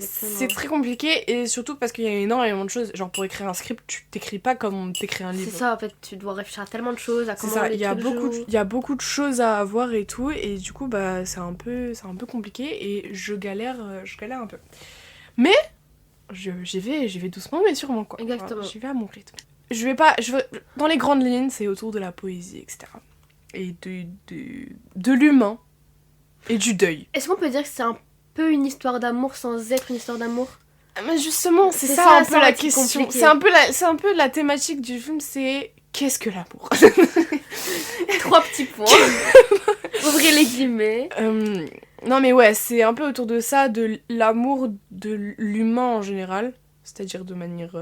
C'est très compliqué et surtout parce qu'il y a énormément de choses. Genre pour écrire un script, tu t'écris pas comme on t'écrit un livre. C'est ça, en fait, tu dois réfléchir à tellement de choses, à C'est comment ça, les il y a trucs beaucoup jouent. il y a beaucoup de choses à avoir et tout et du coup bah c'est un peu compliqué et je galère un peu. Mais j'y vais doucement mais sûrement quoi. Exactement. J'y vais à mon rythme. Dans les grandes lignes, c'est autour de la poésie, etc. Et de l'humain et du deuil. Est-ce qu'on peut dire que c'est un peu une histoire d'amour sans être une histoire d'amour? Mais justement, c'est C'est ça, ça, un ça peu va la être question. compliqué. C'est un peu la thématique du film, c'est qu'est-ce que l'amour 3 petits points. Ouvrez les guillemets. Non mais ouais, c'est un peu autour de ça, de l'amour de l'humain en général, c'est-à-dire de manière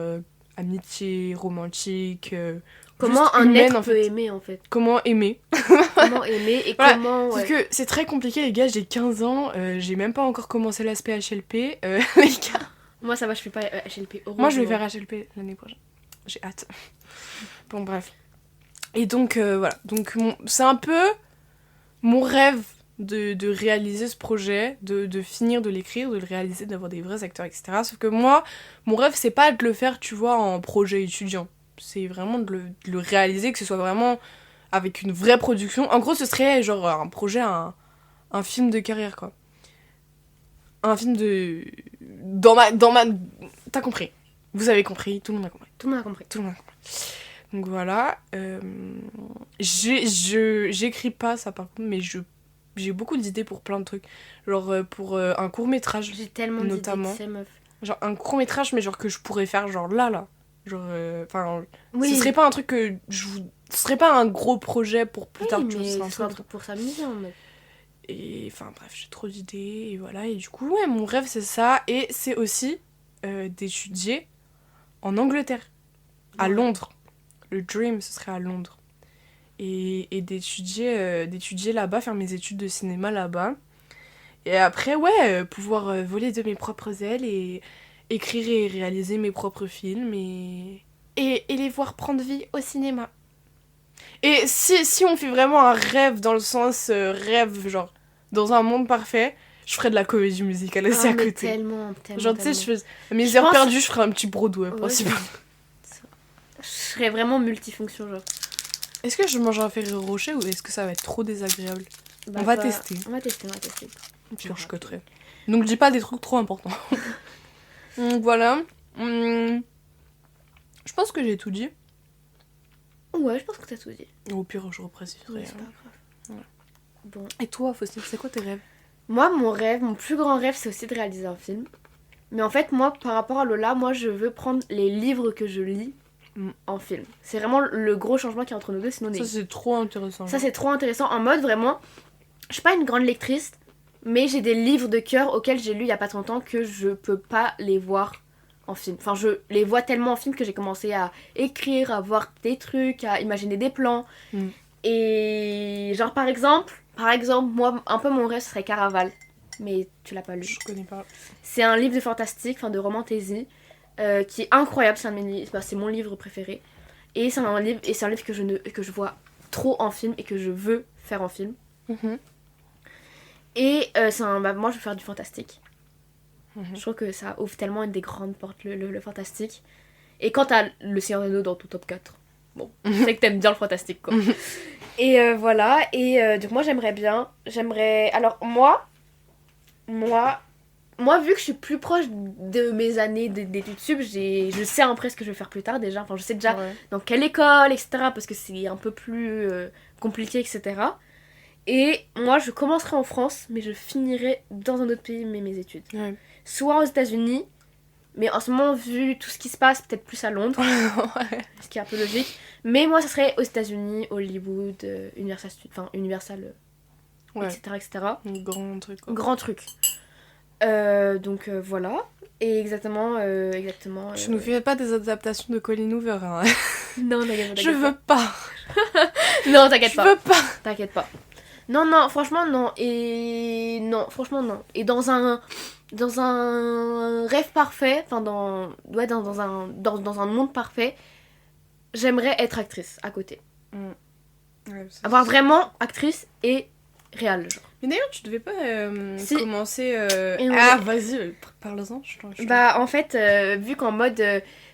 amitié, romantique. Comment juste un humaine, être en peut fait. aimer en fait. Comment aimer. Comment aimer et Voilà, comment. Parce Ouais. que c'est très compliqué les gars, j'ai 15 ans, j'ai même pas encore commencé l'aspect HLP. Les gars. Moi ça va, je fais pas HLP. Moi je vais heureusement. faire HLP l'année prochaine. J'ai hâte. Bon bref. Et donc voilà, donc c'est un peu mon rêve de réaliser ce projet, de finir de l'écrire, de le réaliser, d'avoir des vrais acteurs, etc. Sauf que moi, mon rêve c'est pas de le faire, tu vois, en projet étudiant. C'est vraiment de le réaliser, que ce soit vraiment avec une vraie production. En gros ce serait genre un projet, un film de carrière quoi. Un film de... Dans ma... T'as compris. Vous avez compris, tout le monde a compris. Tout le monde a compris. Tout le monde a compris. Donc voilà. J'écris pas ça par contre, mais j'ai beaucoup d'idées pour plein de trucs. Genre pour un court-métrage. J'ai tellement d'idées Notamment. de ces meufs. Genre un court-métrage, mais genre que je pourrais faire genre là. Genre, enfin, Oui. ce serait pas un truc que ce serait pas un gros projet pour plus Oui, tard, tu vois, mais ce serait un c'est un truc. truc pour s'amuser en mode. Et enfin bref, j'ai trop d'idées et voilà. Et du coup, ouais, mon rêve c'est ça. Et c'est aussi d'étudier en Angleterre, à Ouais. Londres. Le dream, ce serait à Londres. Et d'étudier là-bas, faire mes études de cinéma là-bas. Et après, ouais, pouvoir voler de mes propres ailes et écrire et réaliser mes propres films et les voir prendre vie au cinéma. Et si on fait vraiment un rêve dans le sens rêve, genre, dans un monde parfait, je ferais de la comédie musicale aussi à côté. Tellement. Genre, tu sais, tellement. Mes heures perdues, je ferais un petit Broadway, principalement. Je serais vraiment multifonction, genre. Est-ce que je mange un Ferrero Rocher ou est-ce que ça va être trop désagréable? Bah, on va tester. On va tester. Puis je coterai. Donc je dis pas des trucs trop importants. Donc voilà. Je pense que j'ai tout dit. Ouais, je pense que t'as tout dit. Au pire, je repréciserai. Ouais, c'est pas grave. Ouais. Bon. Et toi, Faustine, c'est quoi tes rêves? Moi, mon plus grand rêve, c'est aussi de réaliser un film. Mais en fait, moi, par rapport à Lola, moi, je veux prendre les livres que je lis en film. C'est vraiment le gros changement qui est entre nous deux, sinon Ça, c'est trop intéressant. Ça, c'est trop intéressant. En mode, vraiment, je suis pas une grande lectrice, mais j'ai des livres de cœur auxquels j'ai lu il y a pas longtemps que je peux pas les voir en film. Enfin, je les vois tellement en film que j'ai commencé à écrire, à voir des trucs, à imaginer des plans. Et genre, par exemple, moi, un peu mon rêve serait Caraval. Mais tu l'as pas lu. Je connais pas. C'est un livre de fantastique, enfin de romantasy, qui est incroyable. C'est mon livre préféré. Et c'est un livre que je vois trop en film et que je veux faire en film. Et moi, je veux faire du fantastique. Je trouve que ça ouvre tellement une des grandes portes, le fantastique. Et quand t'as le Seigneur des Anneaux dans ton top 4, bon, je sais que t'aimes bien le fantastique, quoi. Et voilà, et donc moi alors moi, vu que je suis plus proche de mes années d'études sup, je sais un peu ce que je vais faire plus tard déjà. Enfin, je sais déjà dans quelle école, etc. Parce que c'est un peu plus compliqué, etc. Et moi, je commencerai en France, mais je finirai dans un autre pays mes études. Ouais. Soit aux États-Unis, mais en ce moment, vu tout ce qui se passe, peut-être plus à Londres. Ce qui est un peu logique. Mais moi, ça serait aux États-Unis, Hollywood, Universal, etc. Un grand truc. Quoi. Grand truc. Donc voilà. Et exactement. Tu nous fais pas des adaptations de Colin Hoover, hein. Non, t'inquiète pas. Je veux pas. Non, t'inquiète pas. Je veux pas. T'inquiète pas. Non, franchement, non. Et non, franchement, non. Et dans un rêve parfait, enfin, dans un monde parfait, j'aimerais être actrice à côté. Ouais, avoir vraiment actrice et réelle, genre. Mais d'ailleurs, tu devais pas commencer. Vas-y, parle-en. Bah, en fait, vu qu'en mode.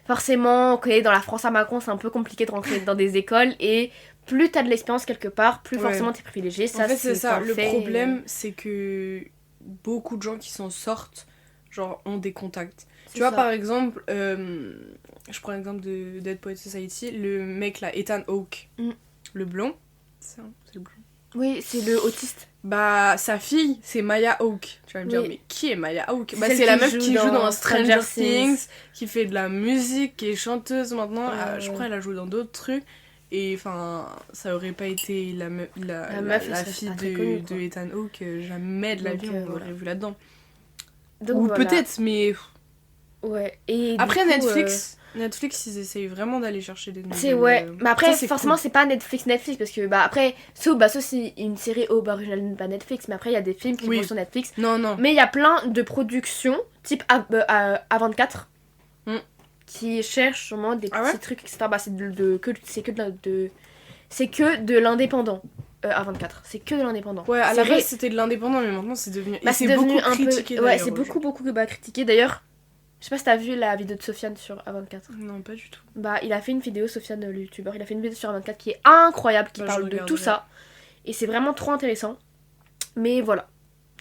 Forcément, on est dans la France à Macron, c'est un peu compliqué de rentrer dans des écoles. Et plus t'as de l'expérience quelque part, plus forcément t'es privilégié. Ça, en fait, c'est ça. Le problème, et... c'est que beaucoup de gens qui s'en sortent, genre, ont des contacts. Tu ça. vois, par exemple, je prends l'exemple de Dead Poets Society, le mec là, Ethan Hawke, le blond. C'est le blond. Oui, c'est le autiste. Bah, sa fille, c'est Maya Hawke. Tu vas me dire, mais qui est Maya Hawke? Bah, c'est la meuf qui joue dans Stranger Things, qui fait de la musique, qui est chanteuse maintenant. Je crois qu'elle a joué dans d'autres trucs. Et enfin, ça aurait pas été la fille de Ethan Hawke, jamais de la vie on l'aurait vu là-dedans. Ou voilà. Peut-être, mais. Ouais. Et après, coup, Netflix, ils essayent vraiment d'aller chercher des nouvelles... C'est mais après, forcément, cool. C'est pas Netflix, parce que, bah, après, c'est une série originale, pas Netflix, mais après, il y a des films qui vont sur Netflix. Non. Mais il y a plein de productions, type A24, qui cherchent sûrement des petits trucs, etc. Bah, c'est que de l'indépendant. A24, c'est que de l'indépendant. Ouais, à la base, c'était de l'indépendant, mais maintenant, c'est devenu... Bah, c'est devenu beaucoup critiqué, ouais, c'est beaucoup critiqué, d'ailleurs. Je sais pas si t'as vu la vidéo de Sofiane sur A24. Non, pas du tout. Bah, il a fait une vidéo, Sofiane, le youtubeur, il a fait une vidéo sur A24 qui est incroyable, qui parle de tout ça. Et c'est vraiment trop intéressant. Mais voilà.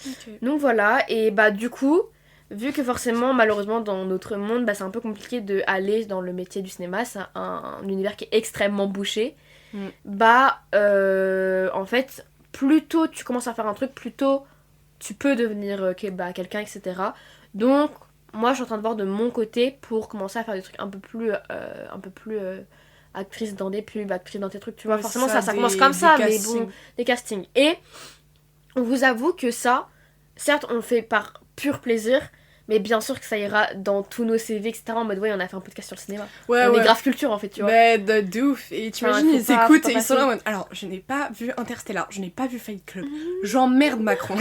Okay. Donc voilà, et bah du coup, vu que forcément, malheureusement, dans notre monde, bah, c'est un peu compliqué d'aller dans le métier du cinéma, c'est un univers qui est extrêmement bouché. Bah, en fait, plus tôt tu commences à faire un truc, plus tôt tu peux devenir quelqu'un, etc. Donc... Moi, je suis en train de voir de mon côté pour commencer à faire des trucs un peu plus actrice dans des pubs, actrice dans tes trucs, tu vois. Forcément, ça commence comme ça, mais bon, des castings. Et on vous avoue que ça, certes, on le fait par pur plaisir, Mais bien sûr que ça ira dans tous nos CV, etc. En mode, ouais, on a fait un podcast sur le cinéma. Ouais, on ouais. est grave culture, en fait, tu vois. Bah, de ouf. Et t'imagines, Enfin, ils faut pas écoutent et ils passer. sont là en mode, alors, je n'ai pas vu Interstellar, je n'ai pas vu Fight Club. J'emmerde Macron.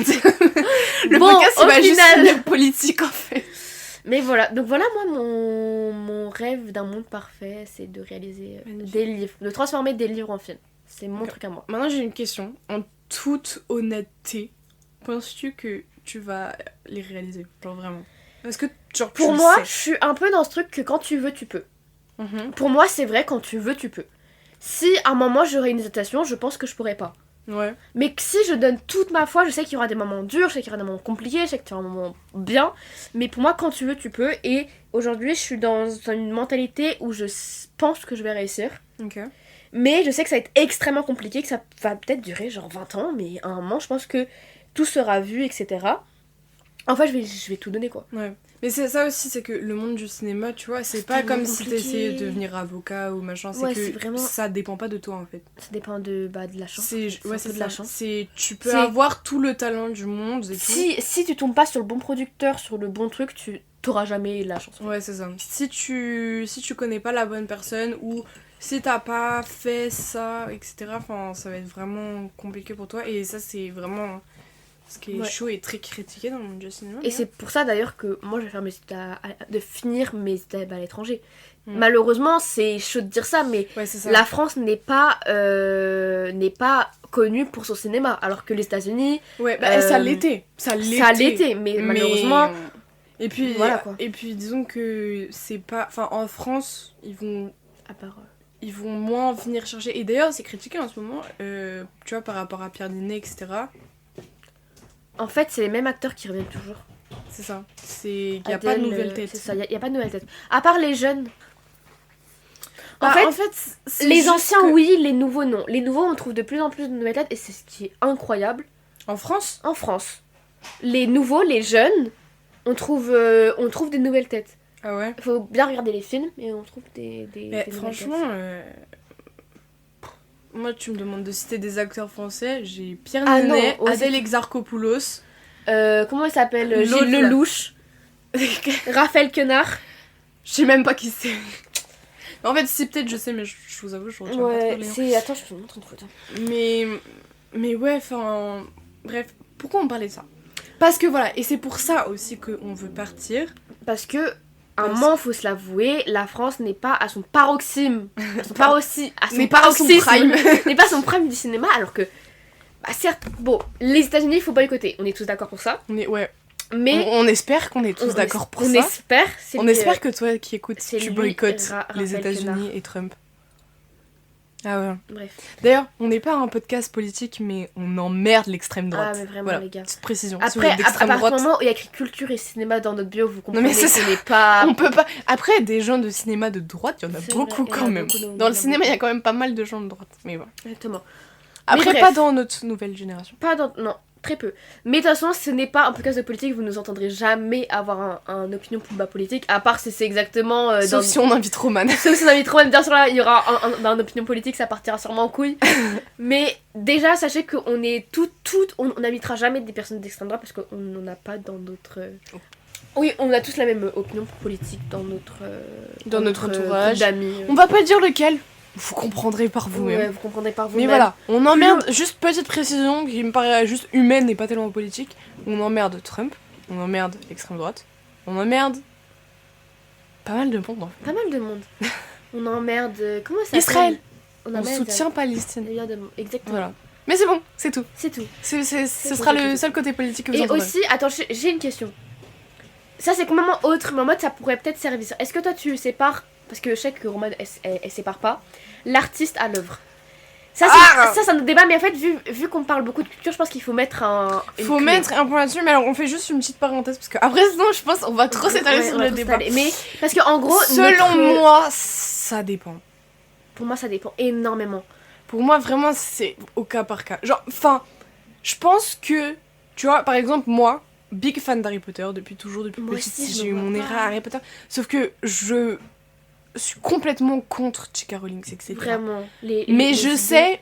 Le Bon, podcast, au il va juste final. finir politique, en fait. Mais voilà, donc voilà, moi, mon rêve d'un monde parfait, c'est de réaliser Magnifique. des livres, de transformer des livres en films. C'est mon Ok. truc à moi. Maintenant, j'ai une question. En toute honnêteté, penses-tu que tu vas les réaliser? Genre vraiment? Est-ce que, genre, Pour tu le moi, sais? je suis un peu dans ce truc que quand tu veux, tu peux. Mhm. Pour moi, c'est vrai, quand tu veux, tu peux. Si à un moment j'aurais une hésitation, je pense que je pourrais pas. Ouais. Mais que si je donne toute ma foi, je sais qu'il y aura des moments durs, je sais qu'il y aura des moments compliqués, je sais qu'il y aura des moments bien. Mais pour moi, quand tu veux, tu peux. Et aujourd'hui, je suis dans une mentalité où je pense que je vais réussir. Ok. Mais je sais que ça va être extrêmement compliqué, que ça va peut-être durer genre 20 ans. Mais à un moment, je pense que tout sera vu, etc. En fait, je vais tout donner, quoi. Ouais. Mais c'est ça aussi, c'est que le monde du cinéma, tu vois, c'est C'est pas tellement comme si compliqué. t'essayais de devenir avocat ou machin, c'est Ouais, que c'est vraiment- ça dépend pas de toi en fait. Ça dépend de la chance. C'est un ouais, peu c'est de ça. la chance. C'est tu peux C'est- avoir tout le talent du monde et tout. Si tu tombes pas sur le bon producteur, sur le bon truc, tu t'auras jamais la chance. Ouais, c'est ça. Si tu connais pas la bonne personne ou si t'as pas fait ça, etc., enfin, ça va être vraiment compliqué pour toi. Et ça, c'est vraiment ce qui est Ouais. chaud et très critiqué dans le monde du cinéma. Et c'est pour ça d'ailleurs que moi je vais faire mes études de finir mes études à l'étranger. Mm. Malheureusement, c'est chaud de dire ça, mais Ouais, c'est ça. la France n'est pas connue pour son cinéma, alors que les États-Unis, Ouais, bah, ça euh, l'était. Ça l'était. ça l'était, mais malheureusement, Et puis, voilà, quoi. et puis disons que c'est pas. Enfin, en France, à part. ils vont moins venir chercher. Et d'ailleurs, c'est critiqué en ce moment, tu vois, par rapport à Pierre Ninet, etc. En fait, c'est les mêmes acteurs qui reviennent toujours. C'est ça. Il n'y a pas de nouvelle tête. C'est ça, il y a pas de nouvelle tête. À part les jeunes. Bah, En fait, c'est les juste anciens, que- oui, les nouveaux, non. Les nouveaux, on trouve de plus en plus de nouvelles têtes et c'est ce qui est incroyable En France en France. Les nouveaux, les jeunes, on trouve des nouvelles têtes. Ah ouais. Il faut bien regarder les films et on trouve des Mais nouvelles franchement, moi, tu me demandes de citer des acteurs français. J'ai Pierre Ah Ninet, non, ouais, Adèle Exarchopoulos. têtes. Comment il s'appelle L'autre, Gilles là. Lelouch, Raphaël Quenard. Je sais même pas qui c'est. En fait, si peut-être je sais, mais je vous avoue, je retiens pas trop Ouais, les noms. c'est. Attends, je te montre une photo. Mais ouais, enfin. Bref, pourquoi on parlait de ça? Parce que voilà, et c'est pour ça aussi qu'on veut partir. Parce que, à un Parce- moment, faut se l'avouer, la France n'est pas à son paroxysme. À son N'est pas à son prime. N'est pas à son prime du cinéma, alors que. Bah, certes, bon, les États-Unis, il faut boycotter. On est tous d'accord pour ça. Ouais. Mais. On espère qu'on est tous d'accord pour on ça. espère. c'est On lui, espère que toi qui écoutes, c'est tu lui, boycottes les Raphaël États-Unis Quenard. et Trump. Ah ouais. Bref. D'ailleurs, on n'est pas un podcast politique, mais on emmerde l'extrême droite. Ah, mais vraiment, voilà, les gars. petite précision. Si vous Après, êtes d'extrême à partir du droite, moment où il y a écrit culture et cinéma dans notre bio, vous comprenez mais c'est ça. qu'on n'est pas. on peut pas. Après, des gens de cinéma de droite, il y en a C'est beaucoup vrai, il y en quand a même. beaucoup, Dans le il y en a cinéma, il y a beaucoup. quand même pas mal de gens de droite. Mais voilà. Exactement. Après, bref. pas dans notre nouvelle génération. Pas dans. Non, très peu. Mais de toute façon, ce n'est pas un podcast de politique, vous nous entendrez jamais avoir un opinion pour bas politique, à part si c'est exactement. Sauf si on invite Roman. Sauf si on invite Roman, bien sûr, là, il y aura un opinion politique, ça partira sûrement en couille. Mais déjà, sachez qu'on est on n'invitera jamais des personnes d'extrême droite parce qu'on n'en a pas dans notre. Oui, on a tous la même opinion politique dans notre. Dans notre entourage. groupe d'amis. On va pas dire lequel. Vous comprendrez par vous-même. Ouais, vous comprendrez par vous-même. Mais voilà, on emmerde, juste petite précision qui me paraît juste humaine et pas tellement politique, on emmerde Trump, on emmerde l'extrême droite, on emmerde pas mal de monde en fait. Pas mal de monde. On emmerde. Comment ça s'appelle Israël, On on emmerde. soutient Palestine. Exactement. Voilà. Mais c'est bon, c'est tout. C'est tout. Ce tout, sera c'est le tout. seul côté politique que vous Et entendrez. aussi, attends, j'ai une question. Ça, c'est complètement autre, mais en mode ça pourrait peut-être servir. Est-ce que toi tu sépares, parce que je sais que Roman elle sépare pas, l'artiste à l'œuvre? Ça, c'est un autre débat, mais en fait, vu qu'on parle beaucoup de culture, je pense qu'il faut mettre Faut mettre un point là-dessus, mais alors on fait juste une petite parenthèse parce que après sinon je pense on va trop s'étaler sur le débat. Mais parce que en gros, Selon moi, ça dépend. pour moi, ça dépend énormément. Pour moi, vraiment, c'est au cas par cas. Genre, enfin, je pense que, tu vois, par exemple, moi, big fan d'Harry Potter, depuis toujours, depuis Moi petite, aussi, je j'ai eu me mon vois era pas. Harry Potter. Sauf que je suis complètement contre J.K. Rowling, etc. Vraiment. Mais je sais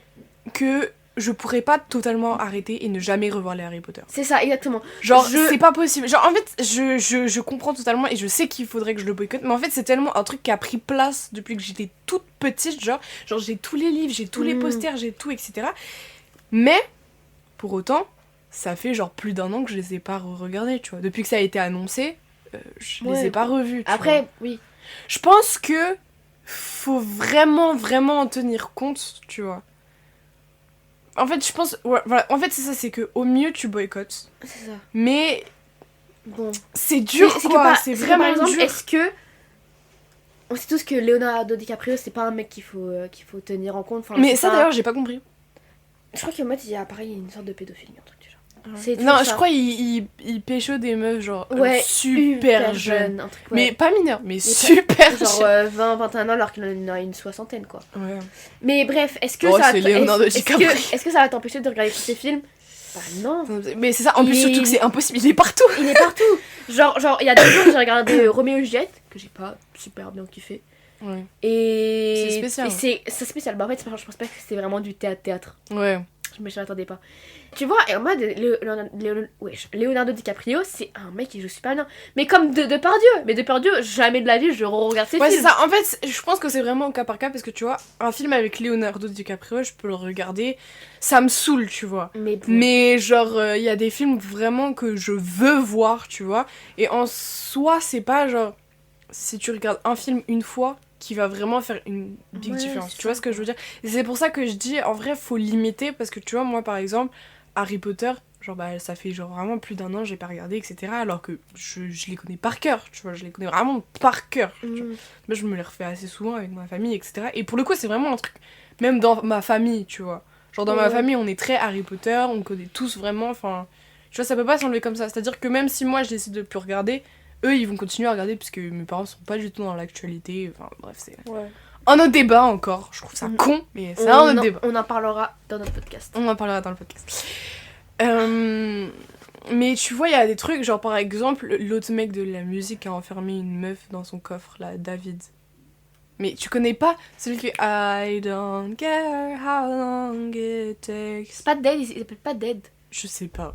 que je pourrais pas totalement arrêter et ne jamais revoir les Harry Potter. C'est ça, exactement. Genre, c'est pas possible. Genre, en fait, je comprends totalement et je sais qu'il faudrait que je le boycotte, mais en fait, c'est tellement un truc qui a pris place depuis que j'étais toute petite, genre j'ai tous les livres, j'ai tous les posters, j'ai tout, etc. Mais, pour autant, ça fait genre plus d'1 an que je les ai pas regardés, tu vois. Depuis que ça a été annoncé, je les ai pas revus, tu Après, vois. oui. Je pense que faut vraiment en tenir compte, tu vois. En fait, je pense... Ouais, voilà. En fait, c'est ça, c'est que au mieux, tu boycottes. C'est ça. Mais... Bon. C'est dur, quoi. C'est vraiment par exemple, dur. est-ce que... On sait tous que Leonardo DiCaprio, c'est pas un mec qu'il faut tenir en compte. Enfin, mais ça, d'ailleurs, j'ai pas compris. Je crois qu'en mode, il y a pareil, une sorte de pédophilie, un truc du genre. Non, je crois qu'il pécho des meufs, genre, ouais, super jeunes. Un truc, ouais. Mais pas mineurs, mais super jeunes. Genre 20-21 ans alors qu'il en a une soixantaine, quoi. Ouais. Mais bref, est-ce que est-ce que ça va t'empêcher de regarder tous ces films? Bah non. Mais c'est ça, en plus surtout que c'est impossible, il est partout. Il est partout. Genre il y a 2 jours j'ai regardé Roméo et Juliette, que j'ai pas super bien kiffé. Ouais. Et c'est spécial. Et c'est spécial. Bah en fait, je pense pas que c'était vraiment du théâtre. Ouais. Mais je m'attendais pas. Tu vois, et en mode, Leonardo DiCaprio, c'est un mec qui joue super bien. Mais comme Depardieu. Mais Depardieu, jamais de la vie, je regarde ses films. Ouais, c'est ça. En fait, je pense que c'est vraiment au cas par cas parce que tu vois, un film avec Leonardo DiCaprio, je peux le regarder, ça me saoule, tu vois. Mais genre, il y a des films vraiment que je veux voir, tu vois. Et en soi, c'est pas genre, si tu regardes un film une fois, qui va vraiment faire une big différence. Tu vois ce que je veux dire? Et c'est pour ça que je dis, en vrai, faut limiter, parce que tu vois, moi, par exemple, Harry Potter, genre, bah, ça fait genre vraiment plus d'1 an, j'ai pas regardé, etc. Alors que je les connais par cœur, tu vois, je les connais vraiment par cœur. Moi, je me les refais assez souvent avec ma famille, etc. Et pour le coup, c'est vraiment un truc, même dans ma famille, tu vois. Genre, dans ma famille, on est très Harry Potter, on connaît tous vraiment, enfin... Tu vois, ça peut pas s'enlever comme ça. C'est-à-dire que même si moi, je décide de plus regarder, eux ils vont continuer à regarder puisque mes parents sont pas du tout dans l'actualité, enfin bref c'est un autre débat encore, je trouve ça con mais c'est un autre débat. On en parlera dans notre podcast. On en parlera dans le podcast. Mais tu vois il y a des trucs genre par exemple l'autre mec de la musique a enfermé une meuf dans son coffre là, David. Mais tu connais pas celui qui I don't care how long it takes. C'est pas Dead, il s'appelle pas Dead. Je sais pas.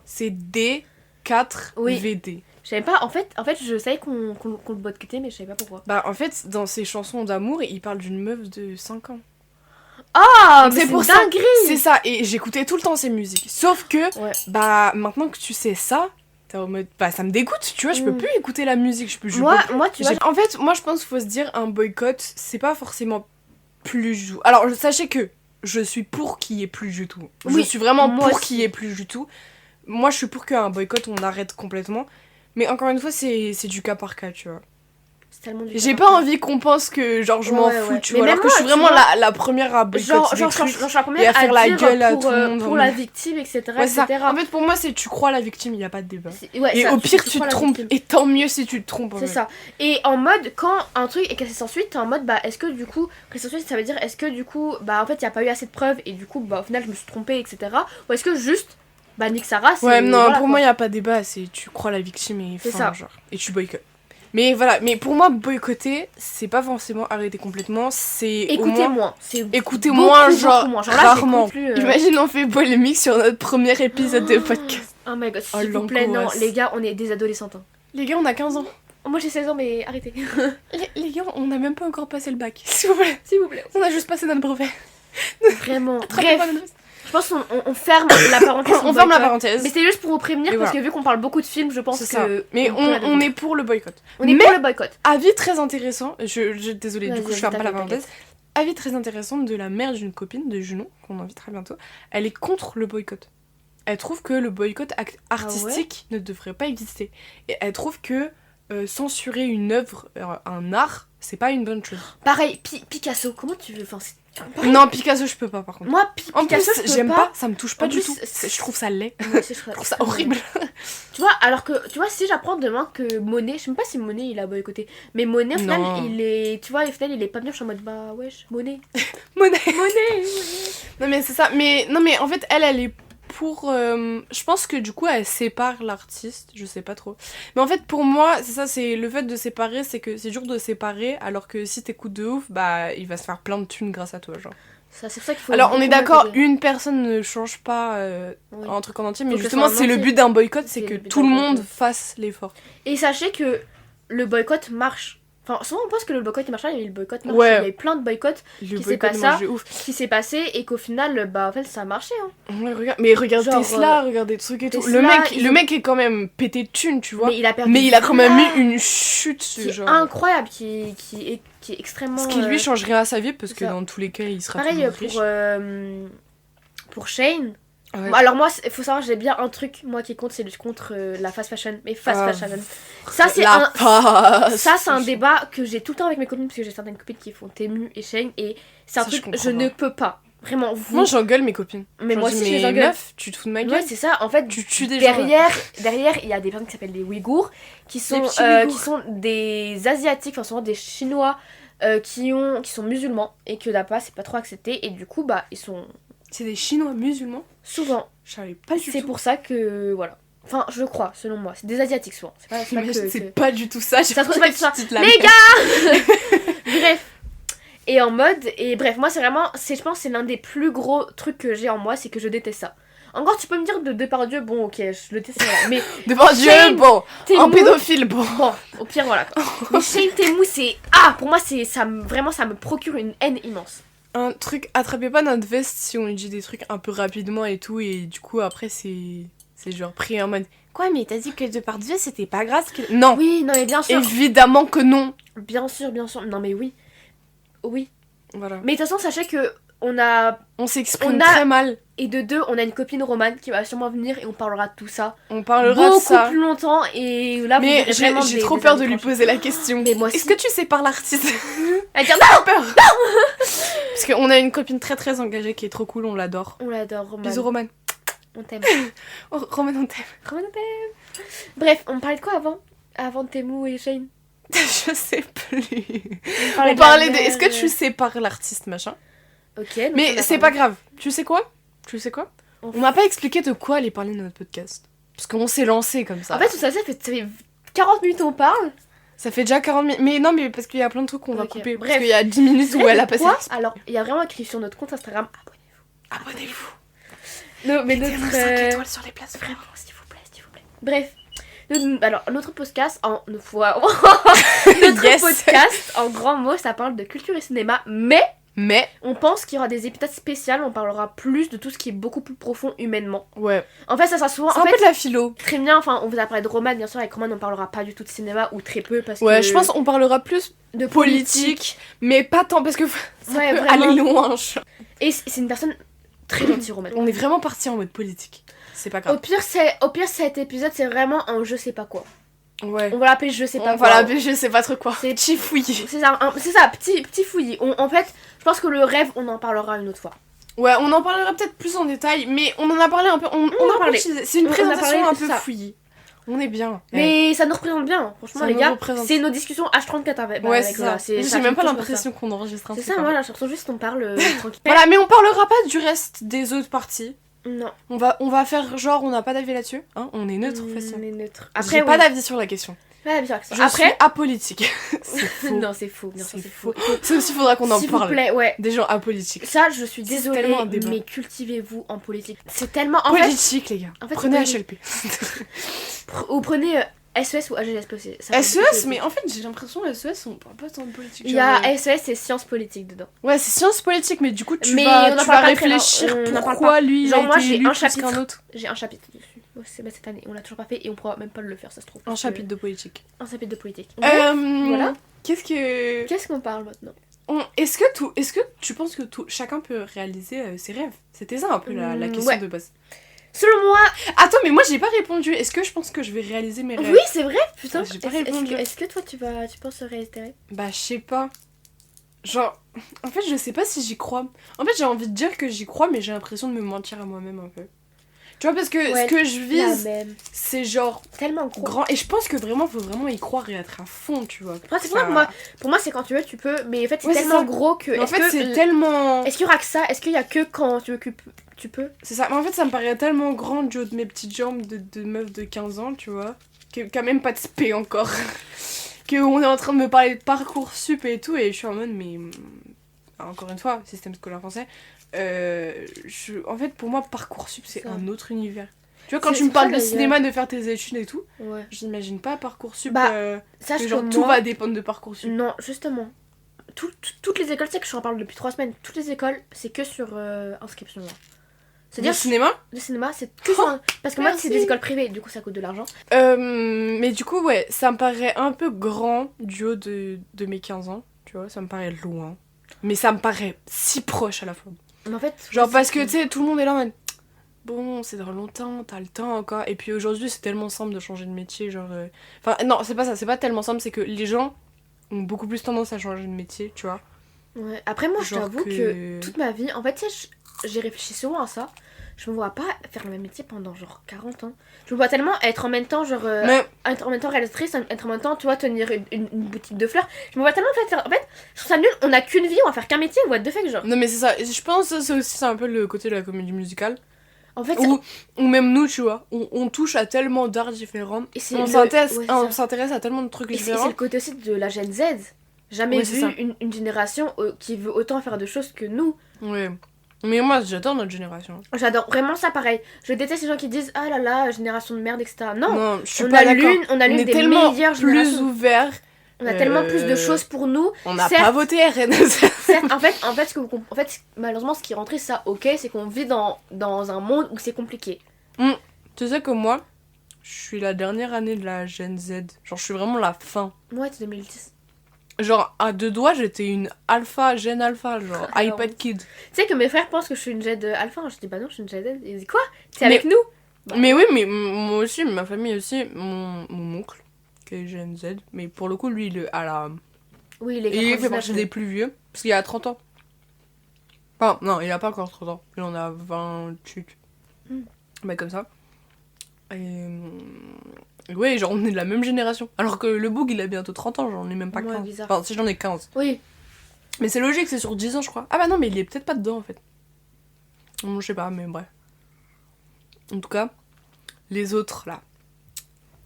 C'est D4VD. Je savais pas, en fait je savais qu'on le boycottait, mais je savais pas pourquoi. Bah en fait, dans ses chansons d'amour, il parle d'une meuf de 5 ans. Ah, mais c'est pour ça. C'est ça, et j'écoutais tout le temps ses musiques. Sauf que, bah maintenant que tu sais ça, t'es en mode, bah ça me dégoûte, tu vois, je peux plus écouter la musique. Moi, tu vois... En fait, moi je pense qu'il faut se dire, un boycott, c'est pas forcément plus du tout. Alors sachez que je suis pour qu'il y ait plus du tout. Je suis vraiment pour qu'il y ait plus du tout. Moi je suis pour qu'un boycott, on arrête complètement. Mais encore une fois, c'est du cas par cas, tu vois. J'ai pas envie qu'on pense que genre je m'en fous, tu vois. Alors que je suis vraiment la première à boycotter des trucs et à faire la gueule à tout le monde. Pour la victime, etc. En fait, pour moi, c'est tu crois la victime, il y a pas de débat. Et au pire, tu te trompes. Et tant mieux si tu te trompes. C'est ça. Et en mode, quand un truc est cassé sans suite, t'es en mode, bah est-ce que du coup, cassé sans suite, ça veut dire est-ce que du coup, bah en fait, il y a pas eu assez de preuves et du coup, bah au final, je me suis trompée, etc. Ou est-ce que juste. Bah Nick Sarah, c'est... Ouais, non, pour moi, il n'y a pas de débat, c'est tu crois la victime et fin, genre. Et tu boycottes. Mais voilà, mais pour moi, boycotter, c'est pas forcément arrêter complètement, c'est écoutez moins. Écoutez moins, genre, là, rarement. Imagine, on fait polémique sur notre premier épisode de podcast. Oh my god, s'il vous plaît, non, les gars, on est des adolescentes. Hein. Les gars, on a 15 ans. Moi, j'ai 16 ans, mais arrêtez. les gars, on a même pas encore passé le bac, s'il vous plaît. S'il vous plaît. On a juste passé notre brevet. Vraiment. Bref. Je pense qu'on ferme la parenthèse. On ferme la parenthèse. Mais c'est juste pour vous prévenir parce que vu qu'on parle beaucoup de films, je pense que. Ça. Mais on est pour le boycott. On est pour le boycott. Avis très intéressant. Désolée, du coup, je ferme pas la parenthèse. Avis très intéressant de la mère d'une copine de Junon, qu'on invitera bientôt. Elle est contre le boycott. Elle trouve que le boycott artistique ne devrait pas exister. Et elle trouve que censurer une œuvre, un art, c'est pas une bonne chose. Pareil, Picasso, comment tu veux. Enfin, non, Picasso, je peux pas par contre. Moi, en Picasso, plus, j'aime pas, ça me touche pas du tout. Je trouve ça laid. Je trouve ça horrible. Tu vois, alors que, tu vois, si j'apprends demain que Monet, je sais même pas si Monet il a boycotté, mais Monet, au final, il est, tu vois, au final, il est pas bien, je suis en mode, bah wesh, Monet. Monet. Non, mais c'est ça, mais en fait, elle est pour. Je pense que du coup, elle sépare l'artiste, je sais pas trop. Mais en fait, pour moi, c'est ça, c'est le fait de séparer, c'est que c'est dur de séparer, alors que si t'écoutes de ouf, bah il va se faire plein de thunes grâce à toi, genre. Ça, c'est pour ça qu'il faut. Alors on est beaucoup d'accord, motiver. une personne ne change pas Oui. un truc en entier, mais Faut que justement ce soit c'est un le entier. but d'un boycott, c'est C'est que le but tout d'un le monde boycott. fasse l'effort. Et sachez que le boycott marche. Enfin, souvent on pense que le boycott il marche pas, mais le boycott marche. Ouais. Il y a eu plein de boycotts Le Qui boycott c'est pas marche ça. de ouf. qui s'est passé et qu'au final, bah en fait, ça a marché. Hein. Ouais, mais regarde Genre, Tesla, regarde des trucs et tout. Tesla, Le mec est quand même pété de thunes, tu vois. Mais il a perdu. Mais il a quand même là, eu une chute, qui est genre. incroyable, qui est extrêmement. Ce qui lui change rien à sa vie, parce que ça. dans tous les cas, il sera Pareil toujours riche. pour Shane. Ouais. Bon, alors moi, il faut savoir, j'ai bien un truc, moi qui compte, c'est lutte contre la fast fashion. Mais fast Ah, fashion. Ça, c'est La passe. Ça, c'est un débat que j'ai tout le temps avec mes copines, parce que j'ai certaines copines qui font Temu et Shane, et c'est un Ça, je truc, comprends je pas. ne peux pas. Vraiment, vous. Moi, j'engueule mes copines. Mais Genre, moi dis, aussi, je mais les engueule. meuf, tu te fous de ma gueule. Ouais, c'est ça. En fait, Tu tues des gens. derrière, il y a des personnes qui s'appellent les Ouïghours, qui sont, petits Ouïghours. qui sont des Asiatiques, enfin souvent des Chinois, qui sont musulmans et que là-bas c'est pas trop accepté, et du coup, bah, ils sont C'est des Chinois musulmans. souvent. Je savais pas du tout. C'est pour ça que voilà. Enfin, je crois, selon moi. C'est des Asiatiques souvent. C'est pas Mais que. c'est pas du tout ça. Ça se trouve pas du tout ça. Tu te la Les mets. gars Bref. Et en mode. Et bref, moi, c'est vraiment. Je pense que c'est l'un des plus gros trucs que j'ai en moi, c'est que je déteste ça. Encore, tu peux me dire de Depardieu, bon, ok, je le déteste, voilà. Mais Devant Dieu, Shane, bon. Temu, Un pédophile, bon. bon, au pire, voilà quoi. Mais Shane Temu, c'est. Ah Pour moi, vraiment, ça me procure une haine immense. Un truc, attrapez pas notre veste si on lui dit des trucs un peu rapidement et tout, et du coup, après, c'est genre pris en mode. Quoi, mais t'as dit que Depardieu, c'était pas grave que... Non, Oui, non, mais bien sûr. évidemment que non. Bien sûr, bien sûr. Non, mais oui. Oui. Voilà. Mais de toute façon, sachez que on a. On s'exprime On a- très mal. Et de deux, on a une copine romane qui va sûrement venir et on parlera de tout ça. On parlera beaucoup de ça. plus longtemps et là vous Mais verrez j'ai vraiment j'ai des- trop des peur de années lui franches. poser la question. Mais moi aussi. Est-ce que tu sais par l'artiste? Elle dit non. peur. Parce qu'on a une copine très très engagée qui est trop cool, on l'adore. On l'adore, Roman. Bisous Roman. On t'aime. Oh, Roman, on t'aime. Roman, on t'aime. Bref, on parlait de quoi avant Temu et Shane? Je sais plus. On On de parlait la de. Est-ce que mère. tu sais par l'artiste, machin? Ok. donc Mais on a c'est pas parlé. grave. Tu sais quoi? On- On m'a pas expliqué de quoi aller parler dans notre podcast. Parce qu'on s'est lancé comme ça. En fait, tout ça fait 40 minutes on parle. Ça fait déjà 40 minutes. Mais non, mais parce qu'il y a plein de trucs qu'on va Ok, couper. bref. Parce qu'il y a 10 minutes où elle a passé. Quoi Alors, il y a vraiment écrit sur notre compte Instagram. Abonnez-vous. Non, mais Mettez-nous notre. 5 étoiles sur les plateformes. Vraiment, s'il vous plaît, s'il vous plaît. Bref. Alors, notre podcast en. Notre Yes. podcast, en grands mots, ça parle de culture et cinéma, mais Mais, on pense qu'il y aura des épisodes spéciaux, on parlera plus de tout ce qui est beaucoup plus profond humainement. ouais. En fait, ça sera souvent. C'est En un fait, peu de la philo. très bien, enfin, on vous a parlé de Roman, bien sûr, avec Roman, on parlera pas du tout de cinéma ou très peu parce Ouais, que. je pense qu'on parlera plus de politique, mais pas tant parce que ça Ouais, peut vraiment. aller loin. Et c'est une personne très gentille, Roman. On est vraiment parti en mode politique. C'est pas Au grave. pire, cet épisode, c'est vraiment un je sais pas quoi. Ouais. On va l'appeler je sais pas On quoi. va l'appeler, je sais pas trop quoi. C'est- Petit fouillé. C'est ça, petit fouillis. En fait, je pense que le rêve, on en parlera une autre fois. Ouais, on en parlera peut-être plus en détail, mais on en a parlé un peu. On en a a parlé. parlé. C'est une On a présentation parlé un de peu ça. fouillie. On est bien. Mais ça nous représente bien, franchement, Ça les nous gars. représente. C'est nos discussions H34 avec. Ouais, avec c'est Lola, ça. J'ai ça même pas fait toujours l'impression qu'on enregistre un C'est truc. ça, hein. voilà, je ressens juste on parle tranquille. Voilà, mais on parlera pas du reste des autres parties. Non. On va faire genre on n'a pas d'avis là-dessus. Hein, on est neutre, facile. On est neutre. Après, Après, pas oui. d'avis sur la question. Ouais, bien sûr. Je suis Après, apolitique. C'est faux. non, c'est faux, bien sûr, C'est c'est faux. faux. Ça aussi, faudra qu'on en S'il vous parle. plaît, ouais. Des gens apolitiques. Ça, je suis C'est désolée, tellement un débat. mais cultivez-vous en politique. C'est tellement. En fait, Politique, les gars. en fait, Prenez c'est HLP. ou prenez SES ou AGSP aussi. ça fait SES, beaucoup de- mais en fait, j'ai l'impression SES, on parle pas tant de politique. Il y a genre, SES et sciences politiques dedans. Ouais, c'est sciences politiques, mais du coup, tu Mais vas, on en tu parle vas pas très réfléchir longtemps, on en parle pourquoi lui, il Genre, a moi, été j'ai élu un plus chapitre. qu'un autre. J'ai un chapitre dessus. Oh, c'est cette année, on l'a toujours pas fait et on pourra même pas le faire, ça se trouve. Un parce chapitre que- de politique. Un chapitre de politique. Voilà. Voilà. Qu'est-ce Qu'est-ce qu'on parle maintenant? Est-ce que tu penses que chacun peut réaliser ses rêves? C'était ça un peu la question ouais. de base. Selon moi. Attends, mais moi j'ai pas répondu. Est-ce que je pense que je vais réaliser mes rêves? Oui, c'est vrai, putain. J'ai pas Est-ce répondu. est-ce que toi tu penses réitérer? Bah, je sais pas. Genre, en fait, je sais pas si j'y crois. En fait, j'ai envie de dire que j'y crois, mais j'ai l'impression de me mentir à moi-même un peu. Tu vois, parce que Ouais, ce que je La vise, même. c'est genre Tellement gros. grand. Et je pense que vraiment, faut vraiment y croire et être à fond, tu vois. Après, c'est pour ça que pour moi, c'est quand tu veux, tu peux. Mais en fait, c'est Ouais, c'est tellement ça. gros que. En fait, c'est tellement. Est-ce qu'il y aura que ça? Est-ce qu'il y a que quand tu veux que tu peux? C'est ça. Mais en fait, ça me paraît tellement grand du haut de mes petites jambes de meuf de 15 ans, tu vois. Qui a même pas de spé encore. Que on est en train de me parler de Parcoursup et tout, et je suis en mode, mais. encore une fois, système scolaire français, en fait, pour moi, Parcoursup, c'est un autre univers. Tu vois, quand tu me parles de cinéma, de faire tes études et tout, j'imagine pas Parcoursup, sache que genre que tout moi, va dépendre de Parcoursup. Non, justement. Toutes les écoles, c'est que je en parle depuis 3 semaines, toutes les écoles, c'est que sur inscription. C'est-à-dire le cinéma, c'est que sur... Parce que moi, c'est des écoles privées, du coup, ça coûte de l'argent. Mais du coup, ouais, ça me paraît un peu grand du haut de mes 15 ans, tu vois, ça me paraît loin. Mais ça me paraît si proche à la fois. Mais en fait... Genre, parce que, tu sais, tout le monde est là en mode... Bon, c'est dans longtemps, t'as le temps encore. Et puis aujourd'hui, c'est tellement simple de changer de métier, genre... Enfin, non, c'est pas ça, c'est pas tellement simple, c'est que les gens ont beaucoup plus tendance à changer de métier, tu vois. Ouais, après moi, je Genre t'avoue que toute ma vie, en fait, tu sais, j'ai réfléchi souvent à ça. Je me vois pas faire le même métier pendant genre 40 ans. Je me vois tellement être en même temps, genre... être en même temps réalisatrice, être en même temps, tu vois, tenir une boutique de fleurs. Je me vois tellement faire... En fait, je trouve ça nul, on a qu'une vie, on va faire qu'un métier, what the fuck, genre. Non mais c'est ça, je pense que c'est aussi un peu le côté de la comédie musicale. En fait, ou même nous, tu vois, on touche à tellement d'arts différents. On s'intéresse à tellement de trucs différents. Et c'est le côté aussi de la Gen Z. Jamais vu une génération qui veut autant faire de choses que nous. Ouais. Mais moi, j'adore notre génération. J'adore vraiment ça, pareil. Je déteste les gens qui disent ah là là, génération de merde, etc. Non, je suis pas d'accord. On a l'une des meilleures générations. Plus ouvert. On a tellement plus de choses pour nous. On n'a pas voté RN. Certes, en fait, malheureusement, ce qui est rentré, ça, ok, c'est qu'on vit dans un monde où c'est compliqué. Tu sais que moi, je suis la dernière année de la Gen Z. Genre, je suis vraiment la fin. Ouais, c'est 2010. Genre, à 2 doigts, j'étais une Gen alpha, genre iPad Kid. Tu sais que mes frères pensent que je suis une Gen alpha. Je dis bah non, je suis une Gen Z. Ils disent quoi? T'es avec nous? Mais oui, mais moi aussi, ma famille aussi, mon oncle, qui est Gen Z. Mais pour le coup, lui, il fait partie des plus vieux. Parce qu'il a 30 ans. Enfin, non, il a pas encore 30 ans. Il en a 28. Bah, comme ça. Et ouais, genre on est de la même génération. Alors que le Boog il a bientôt 30 ans, j'en ai même pas 15. Bizarre. Enfin, si j'en ai 15. Oui. Mais c'est logique, c'est sur 10 ans, je crois. Ah bah non, mais il est peut-être pas dedans en fait. Bon, je sais pas, mais bref. En tout cas, les autres là.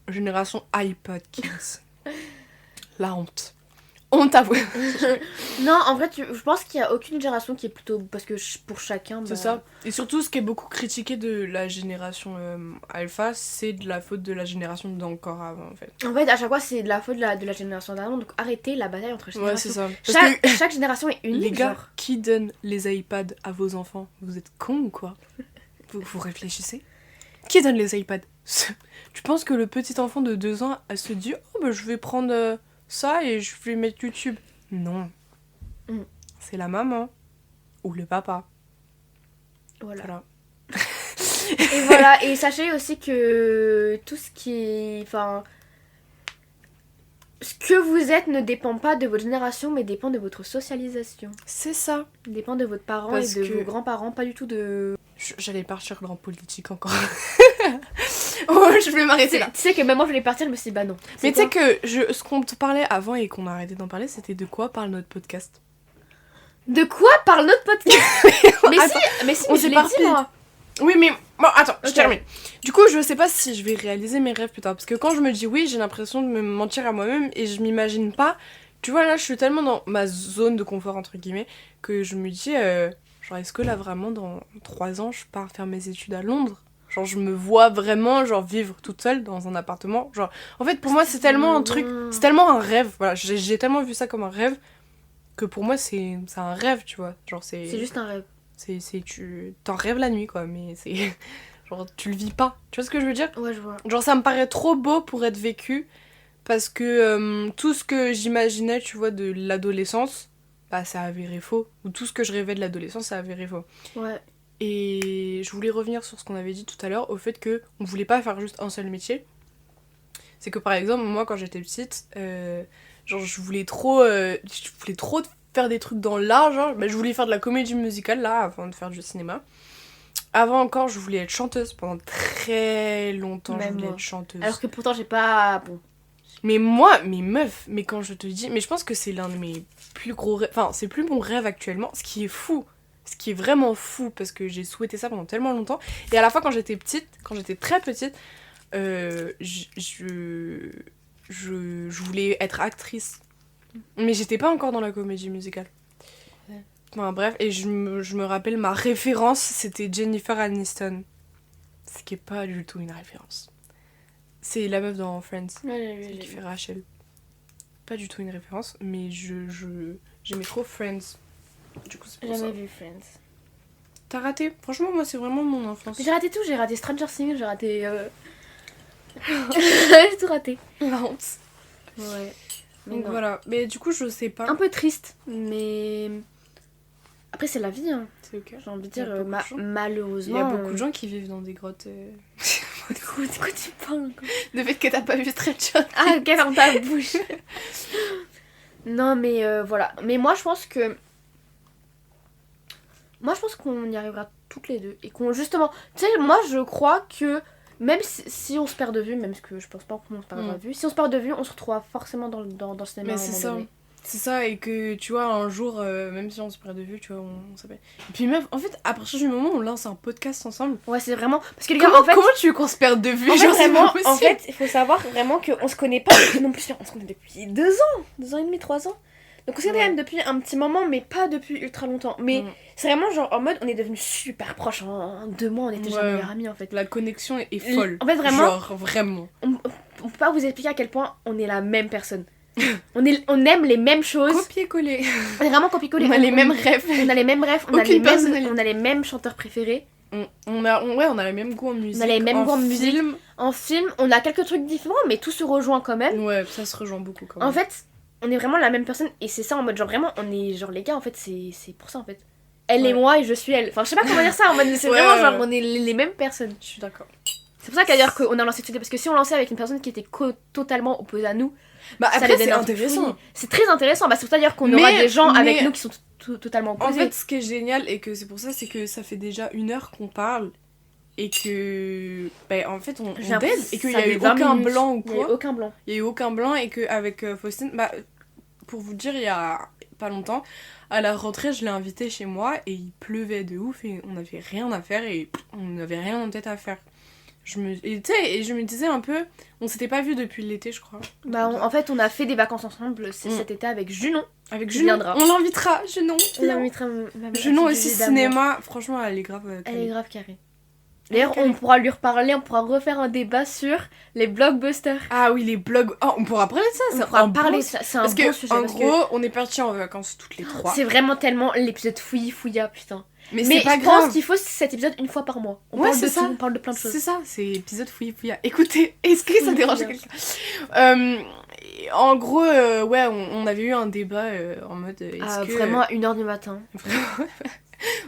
Génération iPod Kids. La honte. Honte avouée. Non, en vrai, je pense qu'il y a aucune génération qui est plutôt... Parce que pour chacun... C'est ça. Et surtout, ce qui est beaucoup critiqué de la génération alpha, c'est de la faute de la génération d'encore avant, en fait. En fait, à chaque fois, c'est de la faute de la génération d'avant. Donc arrêtez la bataille entre générations. Ouais, c'est ça. Chaque génération est unique, les gars, genre. Qui donne les iPads à vos enfants? Vous êtes cons ou quoi? vous réfléchissez? Qui donne les iPads? Tu penses que le petit enfant de 2 ans se dit « Oh, bah, je vais prendre... ça et je vais mettre YouTube. » Non. C'est la maman. Ou le papa. Voilà. Et voilà. Et sachez aussi que tout ce qui est... Enfin... Ce que vous êtes ne dépend pas de votre génération, mais dépend de votre socialisation. C'est ça. Dépend de votre parent et de vos grands-parents, pas du tout de... J'allais partir dans politique encore. Oh, je vais m'arrêter là. Tu sais que même moi je voulais partir, je me suis dit bah non. Mais tu sais que ce qu'on te parlait avant et qu'on a arrêté d'en parler, c'était de quoi parle notre podcast. De quoi parle notre podcast? mais si, on je l'ai dit moi. Oui, mais bon, attends, je termine. Du coup, je sais pas si je vais réaliser mes rêves plus tard. Parce que quand je me dis oui, j'ai l'impression de me mentir à moi-même et je m'imagine pas. Tu vois, là, je suis tellement dans ma zone de confort, entre guillemets, que je me dis, genre, est-ce que là, vraiment, dans 3 ans, je pars faire mes études à Londres? Genre, je me vois vraiment, genre, vivre toute seule dans un appartement. Genre, en fait, pour moi, c'est tellement un truc, c'est tellement un rêve. Voilà, j'ai tellement vu ça comme un rêve que pour moi, c'est un rêve, tu vois. Genre, c'est juste un rêve. Tu t'en rêves la nuit, quoi, mais c'est... Genre, tu le vis pas. Tu vois ce que je veux dire? Ouais, je vois. Genre, ça me paraît trop beau pour être vécu, parce que tout ce que j'imaginais, tu vois, de l'adolescence, bah, ça a avéré faux. Ou tout ce que je rêvais de l'adolescence, ça a avéré faux. Ouais. Et je voulais revenir sur ce qu'on avait dit tout à l'heure, au fait que on voulait pas faire juste un seul métier. C'est que, par exemple, moi, quand j'étais petite, genre, je voulais trop faire des trucs dans l'art, genre, bah, je voulais faire de la comédie musicale, là, avant de faire du cinéma. Avant encore, je voulais être chanteuse. Pendant très longtemps, je voulais être chanteuse. Alors que pourtant, j'ai pas... Bon. Mais moi, mes meufs, mais quand je te dis... Mais je pense que c'est l'un de mes plus gros rêves... Enfin, c'est plus mon rêve actuellement, ce qui est fou. Ce qui est vraiment fou, parce que j'ai souhaité ça pendant tellement longtemps. Et à la fois, quand j'étais très petite, je voulais être actrice. Mais j'étais pas encore dans la comédie musicale. Ouais. Enfin, bref, et je me rappelle, ma référence, c'était Jennifer Aniston. Ce qui est pas du tout une référence. C'est la meuf dans Friends, celle qui fait Rachel. Pas du tout une référence, mais j'aimais trop Friends. Du coup, c'est pour ça. Jamais vu Friends. T'as raté. Franchement, moi, c'est vraiment mon enfance. Mais j'ai raté tout, j'ai raté Stranger Things, j'ai raté... j'ai tout raté. La honte. Ouais. Mais Donc non. voilà. Mais du coup, je sais pas. Un peu triste, mais... Après, c'est la vie, hein. C'est ok. J'ai envie de Il y a dire, beaucoup de gens. malheureusement... Il y a beaucoup de gens qui vivent dans des grottes. De quoi tu parles quoi. Le fait que t'as pas vu Stranger. Ah, ok, ferme ta bouche. Non, mais voilà. Mais moi, je pense que... Moi, je pense qu'on y arrivera toutes les deux. Et qu'on, justement... Tu sais, moi, je crois que... Même si on se perd de vue, même que je pense pas qu'on se perdra de vue, si on se perd de vue, on se retrouvera forcément dans le cinéma. Mais à un c'est moment ça. donné. C'est ça, et que tu vois, un jour, même si on se perd de vue, tu vois, on s'appelle. Et puis même, en fait, à partir du moment où on lance un podcast ensemble. Ouais, c'est vraiment. Parce que les gars, Comment, en fait. comment tu veux qu'on se perde de vue? En fait, Genre, c'est vraiment, pas possible. en fait, il faut savoir vraiment qu'on se connaît pas non plus. On se connaît depuis 2 ans, 2 ans et demi, 3 ans. Donc on se connaît quand même depuis un petit moment, mais pas depuis ultra longtemps. Mais c'est vraiment genre en mode, on est devenus super proches. En 2 mois, on était déjà meilleurs amis en fait. La connexion est folle. En fait, vraiment. Genre, vraiment. On peut pas vous expliquer à quel point on est la même personne. on aime les mêmes choses. Copier-coller. On est vraiment copier-coller. On a les mêmes rêves. On a les mêmes rêves. On a les mêmes chanteurs préférés. On a les mêmes goûts en musique. On a les mêmes goûts en musique. Film. En film, on a quelques trucs différents, mais tout se rejoint quand même. Ouais, ça se rejoint beaucoup quand même. En fait, on est vraiment la même personne. Et c'est ça en mode, genre vraiment, on est genre les gars, en fait, c'est pour ça en fait. Elle est moi et je suis elle. Enfin, je sais pas comment dire ça en mode, c'est vraiment genre, on est les mêmes personnes. Je suis d'accord. C'est pour ça d'ailleurs qu'on a lancé cette idée. Parce que si on lançait avec une personne qui était totalement opposée à nous, bah ça après, les c'est donne intéressant. C'est très intéressant. Bah, c'est pour ça d'ailleurs qu'on aura des gens avec nous qui sont totalement opposés. En fait, ce qui est génial, et que c'est pour ça, c'est que ça fait déjà 1 heure qu'on parle. Et que. Bah, en fait, on dead. Et qu'il y a eu aucun blanc ou quoi. Il y a eu aucun blanc. Il y a eu aucun blanc, et qu'avec Faustine, bah, pour vous dire, il y a pas longtemps, à la rentrée, je l'ai invité chez moi, et il pleuvait de ouf, et on avait rien à faire, et on n'avait rien en tête à faire. Je me disais un peu, on s'était pas vu depuis l'été, je crois. Bah, en fait, on a fait des vacances ensemble cet été avec Junon. Avec Junon. On l'invitera, Junon. On l'invitera. Junon aussi, cinéma. Franchement, elle est grave carrée. Elle est grave carrée. D'ailleurs, on pourra lui reparler, on pourra refaire un débat sur les blockbusters. Ah oui, les blogs. Oh, on pourra parler de ça. On pourra parler de ça. C'est un bon sujet. En gros, on est partis en vacances toutes les 3. C'est vraiment tellement l'épisode fouilla, putain. Mais c'est pas je grave. pense qu'il faut cet épisode une fois par mois. On ouais, parle c'est de ça. tout, on parle de plein de choses. C'est ça, c'est épisode fouilla. Écoutez, est-ce que ça dérange quelqu'un En gros, ouais, on avait eu un débat en mode. Vraiment à 1h du matin.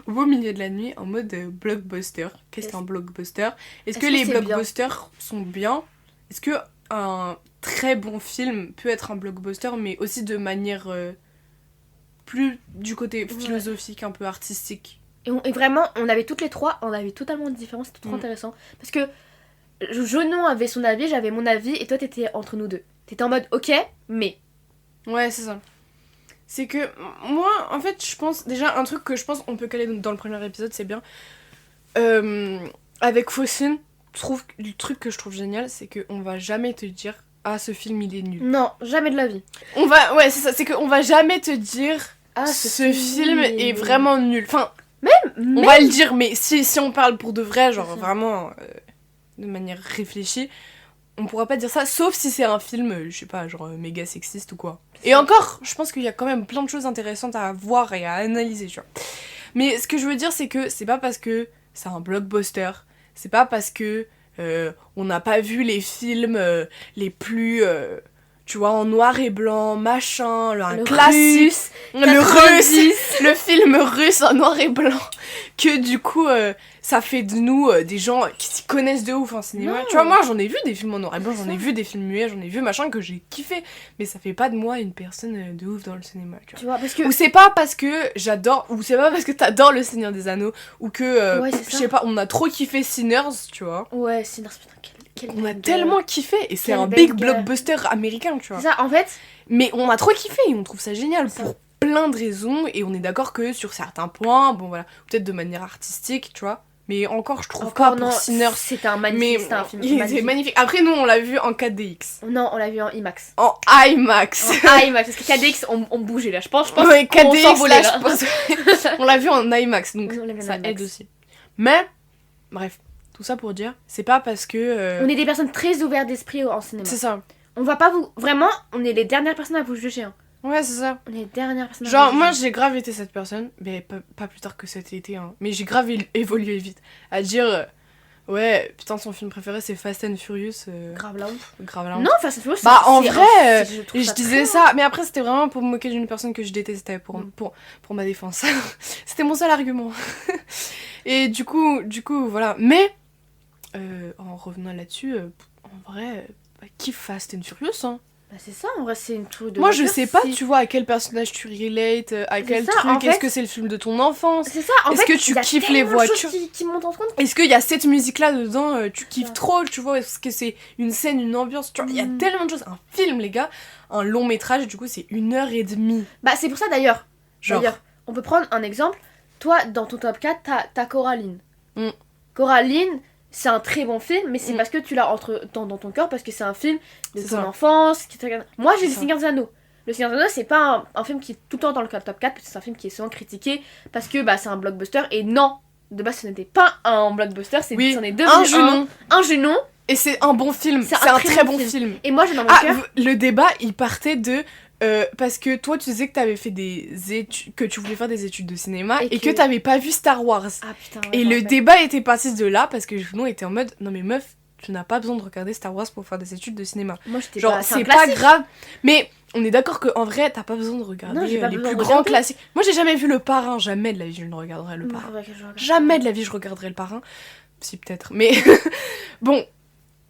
Au beau milieu de la nuit, en mode blockbuster. Qu'est-ce qu'un blockbuster? Est-ce que les blockbusters sont bien? Est-ce que un très bon film peut être un blockbuster, mais aussi de manière plus du côté philosophique, un peu artistique? Et vraiment, on avait toutes les 3, on avait totalement différents, c'était trop intéressant. Parce que Jonon avait son avis, j'avais mon avis, et toi t'étais entre nous deux. T'étais en mode ok, mais. Ouais, c'est ça. C'est que moi, en fait, je pense. Déjà, un truc que je pense on peut caler dans le premier épisode, c'est bien. Avec Faustine, le truc que je trouve génial, c'est qu'on va jamais te dire ah, ce film il est nul. Non, jamais de la vie. Ouais, c'est ça, c'est qu'on va jamais te dire ah, ce film est vraiment nul. Enfin, on va le dire, mais si on parle pour de vrai, genre vraiment de manière réfléchie, on pourra pas dire ça, sauf si c'est un film, je sais pas, genre méga sexiste ou quoi. Et encore, je pense qu'il y a quand même plein de choses intéressantes à voir et à analyser, tu vois. Mais ce que je veux dire, c'est que c'est pas parce que c'est un blockbuster, c'est pas parce que on n'a pas vu les films les plus... tu vois, en noir et blanc, machin, un classique, le film russe en noir et blanc, que du coup, ça fait de nous des gens qui s'y connaissent de ouf en cinéma. Tu vois, moi, j'en ai vu des films en noir et blanc, j'en ai vu des films muets, j'en ai vu machin que j'ai kiffé, mais ça fait pas de moi une personne de ouf dans le cinéma, tu vois. Parce que... Ou c'est pas parce que j'adore, ou c'est pas parce que t'adores Le Seigneur des Anneaux, ou que, je sais pas, on a trop kiffé Sinners, tu vois. Ouais, Sinners, putain, on a tellement kiffé et c'est un big blockbuster américain, tu vois. C'est ça, en fait. Mais on a trop kiffé et on trouve ça génial pour plein de raisons et on est d'accord que sur certains points, bon voilà, peut-être de manière artistique, tu vois, Mais encore, je trouve Encore pas non, pour Sinners. c'était un Mais c'était un film il était magnifique. magnifique. Après, nous, on l'a vu en 4DX. Non, on l'a vu en IMAX. En IMAX. En IMAX, parce que 4DX, on bougeait là. Je pense Ouais, qu'on 4DX, s'envolait là, là. je pense. On l'a vu en IMAX, donc Oui, on l'a vu en ça IMAX. aide aussi. Mais, bref, tout ça pour dire, c'est pas parce que... On est des personnes très ouvertes d'esprit en cinéma. C'est ça. On va pas vous... Vraiment, on est les dernières personnes à vous juger. Hein. Ouais, c'est ça. On est les dernières personnes à Genre, vous juger. moi, j'ai grave été cette personne, mais pas plus tard que cet été, hein. Mais j'ai grave évolué vite. À dire, ouais, putain, son film préféré, c'est Fast and Furious. Grave la honte. Grave la honte. Non, Fast and Furious, Bah, en c'est vrai, je trouve je ça disais très ça, mais après, c'était vraiment pour me moquer d'une personne que je détestais, pour ma défense. C'était mon seul argument. Et du coup, voilà. Mais, en revenant là-dessus, en vrai, kiffe Fast and Furious, hein. Bah, c'est ça, en vrai, c'est une tour de. Moi, je voiture, sais pas, c'est- tu vois, à quel personnage tu relates, à quel ça, truc, en est-ce fait. que c'est le film de ton enfance, C'est ça, en Est-ce fait. que tu il y a kiffes les tellement de choses voitures qui montent en compte. est-ce qu'il y a cette musique-là dedans, tu kiffes Ça. trop, tu vois, est-ce que c'est une scène, une ambiance, tu vois, il y a Mm. tellement de choses. Un film, les gars, un long métrage, du coup, c'est 1h30. Bah, c'est pour ça d'ailleurs. Genre, D'ailleurs, on peut prendre un exemple. Toi, dans ton top 4, t'as Coraline. Mm. Coraline, c'est un très bon film, mais c'est Mm. parce que tu l'as dans ton cœur, parce que c'est un film de C'est ton ça. enfance. Moi, j'ai C'est Le ça. Seigneur des Anneaux. Le Seigneur des Anneaux, c'est pas un film qui est tout le temps dans le top 4, parce que c'est un film qui est souvent critiqué, parce que bah, c'est un blockbuster, et non, de base, ce n'était pas un blockbuster, oui, c'en est devenu un Junon. un Junon. Et c'est un bon film, C'est c'est un un très très bon bon film. film. Et moi, j'ai dans mon Ah, cœur. le débat, il partait de... parce que toi, tu disais que t'avais fait des études, que tu voulais faire des études de cinéma, Et et que que- t'avais pas vu Star Wars. Ah putain, ouais, Et je me le rappelle. débat était parti de là, parce que Junon était en mode, non mais meuf, tu n'as pas besoin de regarder Star Wars pour faire des études de cinéma. Moi, j'étais Genre, pas. un c'est pas classique. grave. Mais on est d'accord qu'en vrai, t'as pas besoin de regarder Non, j'ai pas les besoin plus de grands regarder. classiques. Moi, j'ai jamais vu Le Parrain. Jamais de la vie, je ne regarderai Le Non, Parrain. faudrait que je regarde. Jamais de la vie, je regarderai Le Parrain. Si, peut-être. Mais bon,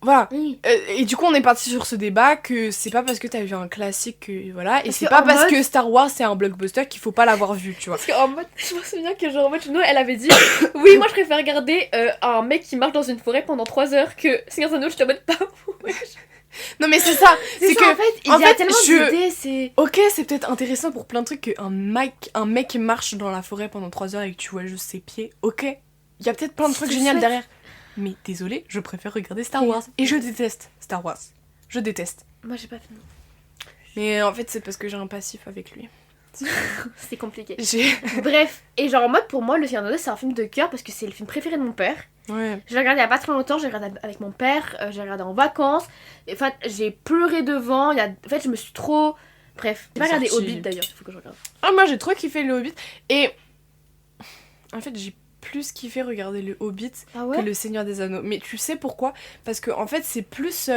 voilà. Oui. Et du coup, on est parti sur ce débat que c'est pas parce que t'as vu un classique que voilà. Et Parce c'est que pas en parce mode- que Star Wars c'est un blockbuster qu'il faut pas l'avoir vu, tu vois. Parce qu'en mode, je me souviens que genre en mode, Juno, elle avait dit oui, moi je préfère regarder un mec qui marche dans une forêt pendant 3 heures que Seigneur des Anneaux, je te mode pas. Non, mais c'est ça. C'est ça, que. en fait, il en y a fait, tellement d'idées, c'est. Ok, c'est peut-être intéressant pour plein de trucs qu'un mec marche dans la forêt pendant 3 heures et que tu vois juste ses pieds. Ok, il y a peut-être plein de Si trucs tu géniaux souhaites. derrière. Mais désolé, je préfère regarder Star Et- Wars. Et je déteste Star Wars. Je déteste. Moi j'ai pas fait. Mais en fait, c'est parce que j'ai un passif avec lui. C'était compliqué. J'ai. Bref, et genre en mode, pour moi, Le Seigneur des Anneaux, c'est un film de cœur parce que c'est le film préféré de mon père. Ouais. Je l'ai regardé il y a pas très longtemps, j'ai regardé avec mon père, j'ai regardé en vacances. Et en fait, j'ai pleuré devant. En fait, je me suis trop. Bref, j'ai pas regardé Sorti. Hobbit d'ailleurs, il faut que je regarde. Ah, moi j'ai trop kiffé le Hobbit. Et. En fait, j'ai plus kiffé regarder le Hobbit Ah que le Seigneur des Anneaux. Mais tu sais pourquoi? Parce que en fait, c'est plus.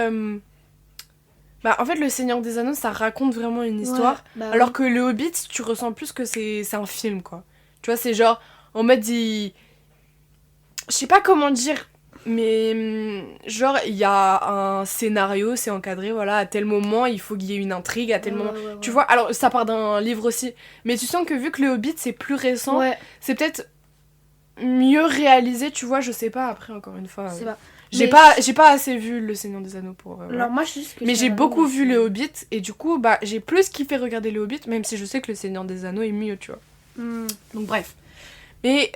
Bah, en fait, le Seigneur des Anneaux, ça raconte vraiment une histoire. Ouais, bah Alors oui. que le Hobbit, tu ressens plus que c'est un film, quoi. Tu vois, c'est genre, en mode, il... Je sais pas comment dire, mais genre, il y a un scénario, c'est encadré, voilà, à tel moment, il faut qu'il y ait une intrigue, à tel moment... Ouais, ouais, Tu ouais. vois, alors, ça part d'un livre aussi. Mais tu sens que vu que le Hobbit, c'est plus récent, Ouais, c'est peut-être mieux réalisé, tu vois, je sais pas, après, encore une fois... c'est pas. J'ai Mais- pas assez vu le Seigneur des Anneaux pour... voilà. Alors moi, je sais juste que Mais Le j'ai Seigneur des Anneaux, beaucoup moi, vu c'est- le Hobbit et du coup bah j'ai plus kiffé regarder le Hobbit même si je sais que le Seigneur des Anneaux est mieux, tu vois. Hmm. Donc bref. Et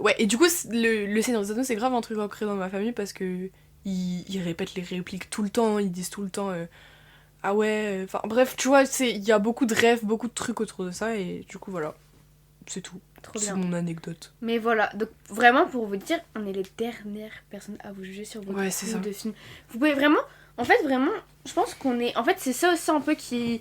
ouais, et du coup le Seigneur des Anneaux c'est grave un truc ancré dans ma famille parce que ils répètent les répliques tout le temps, ils disent tout le temps ah ouais, enfin bref, tu vois, il y a beaucoup de rêves, beaucoup de trucs autour de ça et du coup voilà. C'est tout. Trop C'est bien. mon anecdote. Mais voilà, donc vraiment pour vous dire, on est les dernières personnes à vous juger sur vos Ouais, c'est goûts ça. de films. Vous pouvez vraiment, en fait vraiment, je pense qu'on est, en fait c'est ça aussi un peu qui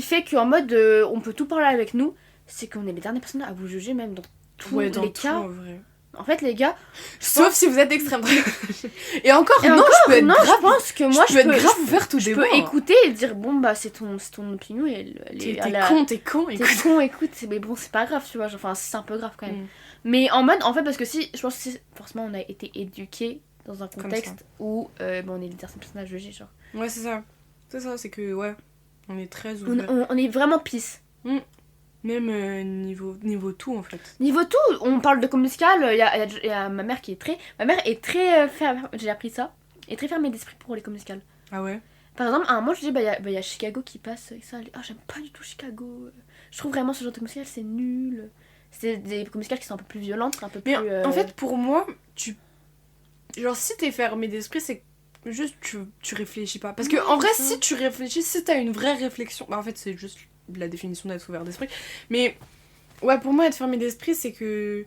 fait qu'en mode on peut tout parler avec nous, c'est qu'on est les dernières personnes à vous juger même dans tous Ouais, dans les tout, cas. en vrai. En fait les gars, Sauf si vous êtes d'extrême droite. Et encore, et non, encore, je peux être non, grave, je pense que moi je peux être grave ouverte au je débat. peux écouter et dire bon bah c'est ton opinion et T'es elle a- con, T'es écoute. con, écoute, mais bon, c'est pas grave, tu vois. Enfin, c'est un peu grave quand même. Mm. Mais en mode, en fait, parce que si, je pense que forcément, on a été éduqués dans un Comme contexte où on est les personnes à juger, genre. Ouais, c'est ça. C'est ça, c'est que, ouais, on est très On, ouvert. on est vraiment pisse. Même niveau tout, en fait. Niveau tout, on parle de comédie musicale, il y a ma mère qui est très. Ma mère est très. J'ai appris ça. Est très fermée d'esprit pour les comédies musicales. Ah ouais? Par exemple, à un moment, je dis, il y a Chicago qui passe et ça. Ah, j'aime pas du tout Chicago. Je trouve vraiment ce genre de musical, c'est nul. c'est des comédies musicales qui sont un peu plus violentes, un peu Mais plus... en fait, pour moi, genre, si t'es fermé d'esprit, c'est juste tu réfléchis pas. Parce que en vrai, si tu réfléchis, si t'as une vraie réflexion... Bah, en fait, c'est juste la définition d'être ouvert d'esprit. Mais, ouais, pour moi, être fermé d'esprit, c'est que...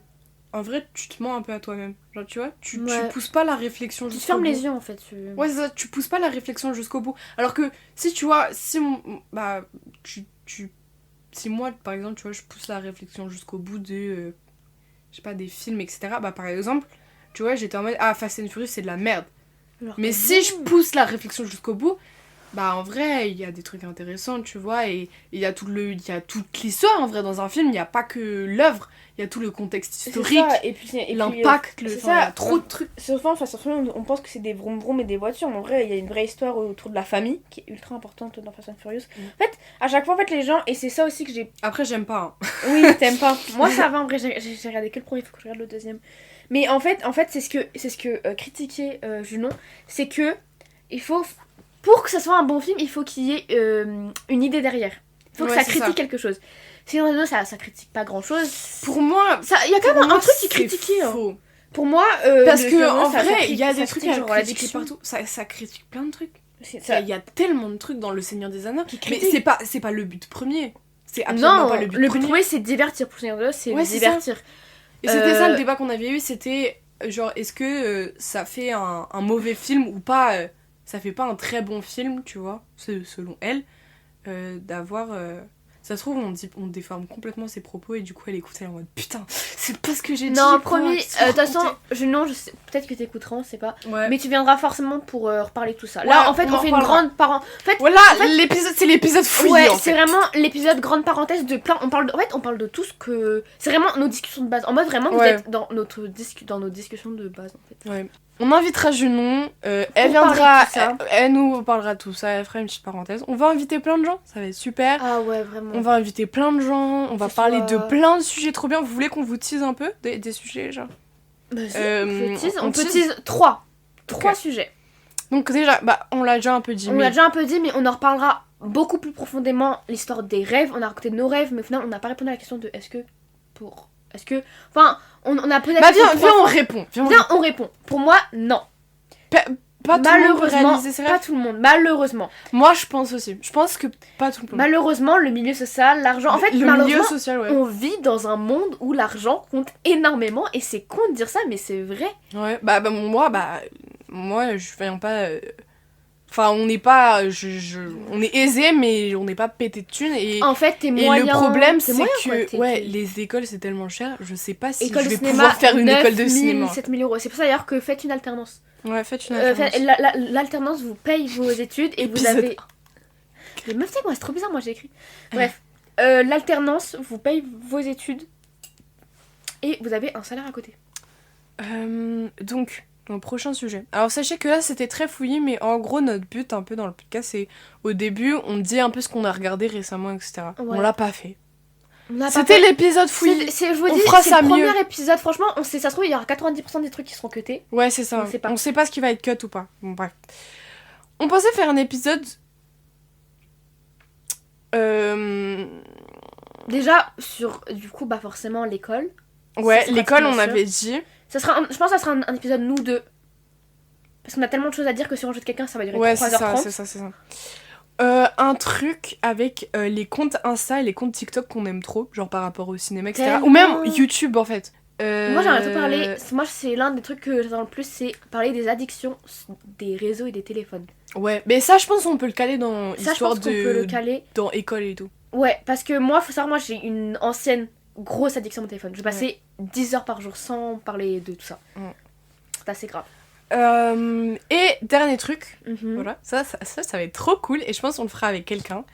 En vrai, tu te mens un peu à toi-même. Genre, tu vois, tu pousses pas la réflexion tu jusqu'au bout. fermes les yeux, en fait. Ouais, c'est ça, tu pousses pas la réflexion jusqu'au bout. Alors que, si tu vois, si moi, par exemple, tu vois, je pousse la réflexion jusqu'au bout de... je sais pas, des films, etc. Bah, par exemple, tu vois, j'étais en mode, ah, Fast and Furious, c'est de la merde. Alors Mais que si non. je pousse la réflexion jusqu'au bout, bah, en vrai, il y a des trucs intéressants, tu vois, et il y a toute l'histoire, en vrai, dans un film, il n'y a pas que l'œuvre, il y a tout le contexte historique, ça, et puis l'impact, c'est enfin, il y a ça, trop de trucs. souvent, Fast and Furious, on pense que c'est des vroom vroom et des voitures, mais en vrai, il y a une vraie histoire autour de la famille qui est ultra importante dans Fast and Furious. En fait, à chaque fois, en fait, les gens, et c'est ça aussi que j'ai... Après, j'aime pas. Hein. Oui, t'aimes pas. Moi, ça va, en vrai, j'ai regardé que le premier, il faut que je regarde le deuxième. Mais en fait c'est ce que critiquait Junon, c'est que il faut... Pour que ça soit un bon film, il faut qu'il y ait une idée derrière. Il faut que ça critique quelque chose. Sinon, ça critique pas grand chose. Pour moi, il y a quand même un truc qui critiquait. Faux. Pour moi, parce que en vrai, il y a des trucs à critiquer partout. Ça critique plein de trucs. Il y a tellement de trucs dans Le Seigneur des Anneaux. Mais c'est pas le but premier. C'est absolument pas le but premier. Le but premier, c'est divertir. Pour Seigneur des Anneaux, c'est divertir. Et c'était ça le débat qu'on avait eu. C'était genre, est-ce que ça fait un mauvais film ou pas ça fait pas un très bon film, tu vois, selon elle, d'avoir... Ça se trouve, on déforme complètement ses propos et du coup, elle écoute, elle est en mode putain, c'est pas ce que j'ai dit. Non, promis, de toute façon, je sais, peut-être que t'écouteras, on sait pas. Ouais. Mais tu viendras forcément pour reparler de tout ça. Ouais, là, en fait, on fait une grande parenthèse. En fait, voilà, l'épisode, c'est l'épisode fouillé. Ouais, c'est vraiment l'épisode grande parenthèse de plein. On parle de tout ce que. C'est vraiment nos discussions de base. En mode, vraiment, vous êtes dans nos discussions de base, en fait. Ouais. On invitera Junon, elle viendra, elle nous parlera de tout ça, elle fera une petite parenthèse. On va inviter plein de gens, ça va être super. Ah ouais, vraiment. On va inviter plein de gens, on va parler de plein de sujets trop bien. Vous voulez qu'on vous tease un peu des sujets, genre on peut tease 3 sujets. Donc déjà, on l'a déjà un peu dit. On l'a déjà un peu dit, mais on en reparlera beaucoup plus profondément. L'histoire des rêves, on a raconté nos rêves, mais au final, on n'a pas répondu à la question de Enfin, on a posé la question. Viens, on répond. Viens, on répond. Pour moi, non. Pas malheureusement, tout le monde pas tout le monde. Malheureusement. Moi, je pense aussi. Je pense que pas tout le monde. Malheureusement, le milieu social, l'argent. En fait, le milieu social, ouais. On vit dans un monde où l'argent compte énormément et c'est con de dire ça, mais c'est vrai. Ouais. Moi, je viens pas. Enfin, on n'est pas. On est aisé, mais on n'est pas pété de thunes. Et, en fait, t'es moyen. Et le problème, c'est que les écoles, c'est tellement cher. Je sais pas si école je vais cinéma, pouvoir faire une école de cinéma. 7 000 €. C'est pour ça d'ailleurs que faites une alternance. Ouais, faites une alternance. L'alternance vous paye vos études et vous avez. Les meufs, c'est trop bizarre, moi j'ai écrit. Bref, l'alternance vous paye vos études et vous avez un salaire à côté. Donc. Dans le prochain sujet. Alors sachez que là c'était très fouillé, mais en gros notre but un peu dans le podcast c'est au début on dit un peu ce qu'on a regardé récemment, etc. Ouais. On l'a pas fait. C'était l'épisode fouillé. Je vous dis, c'est le premier épisode, franchement, ça se trouve il y aura 90% des trucs qui seront cutés. Ouais c'est ça, on sait pas ce qui va être cut ou pas. Bon bref. On pensait faire un épisode... Déjà sur, du coup, forcément l'école. Ouais, l'école on avait dit... je pense que ça sera un épisode nous deux. Parce qu'on a tellement de choses à dire que si on rajoute quelqu'un, ça va durer 3h30. Ouais, c'est ça. Un truc avec les comptes Insta et les comptes TikTok qu'on aime trop, genre par rapport au cinéma, etc. Tellement. Ou même YouTube en fait. Moi j'aimerais te parler, moi c'est l'un des trucs que j'adore le plus, c'est parler des addictions des réseaux et des téléphones. Ouais, mais ça je pense qu'on peut le caler dans ça, histoire je pense qu'on peut le caler. Dans école et tout. Ouais, parce que moi, faut savoir, j'ai une ancienne grosse addiction à mon téléphone. Je passais 10 heures par jour sans parler de tout ça. C'est assez grave. Et dernier truc, voilà, ça va être trop cool et je pense qu'on le fera avec quelqu'un.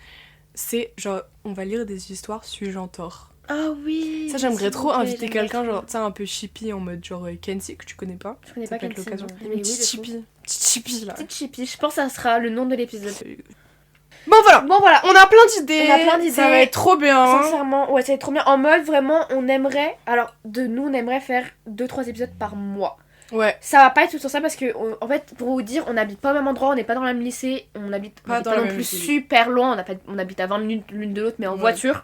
C'est genre, on va lire des histoires Sugentor. Ah oui. Ça j'aimerais trop inviter quelqu'un, genre, tu sais, un peu chippy en mode genre Kenzie, que tu connais pas. Je connais pas Kenzie. Petite chippy là. Petite chippy, je pense que ça sera le nom de l'épisode. Bon voilà, on a plein d'idées. Ça va être trop bien. Sincèrement, ouais, ça va être trop bien. En mode, vraiment, on aimerait faire 2-3 épisodes par mois. Ouais. Ça va pas être tout sur ça parce que, en fait, pour vous dire, on habite pas au même endroit, on n'est pas dans le même lycée, on habite pas non plus super loin, on habite à 20 minutes l'une de l'autre, mais en voiture.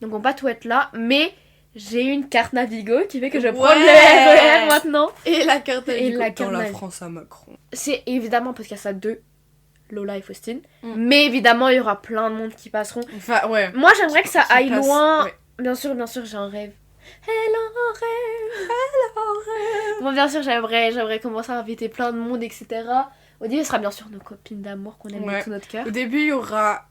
Donc on va pas tout être là, mais j'ai une carte Navigo qui fait que je prends Ouais. le RER maintenant. Et la carte Et la dans carte la Navigo. France à Macron. C'est évidemment parce qu'il y a ça deux, Lola et Faustine. Mm. Mais évidemment, il y aura plein de monde qui passeront. Enfin, ouais. Moi, j'aimerais que ça Qui aille passe, loin. ouais. Bien sûr, j'ai un rêve. Hello, rêve. Bon, bien sûr, j'aimerais commencer à inviter plein de monde, etc. Au début, ce sera bien sûr nos copines d'amour qu'on aime Ouais. de tout notre cœur. Au début, il y aura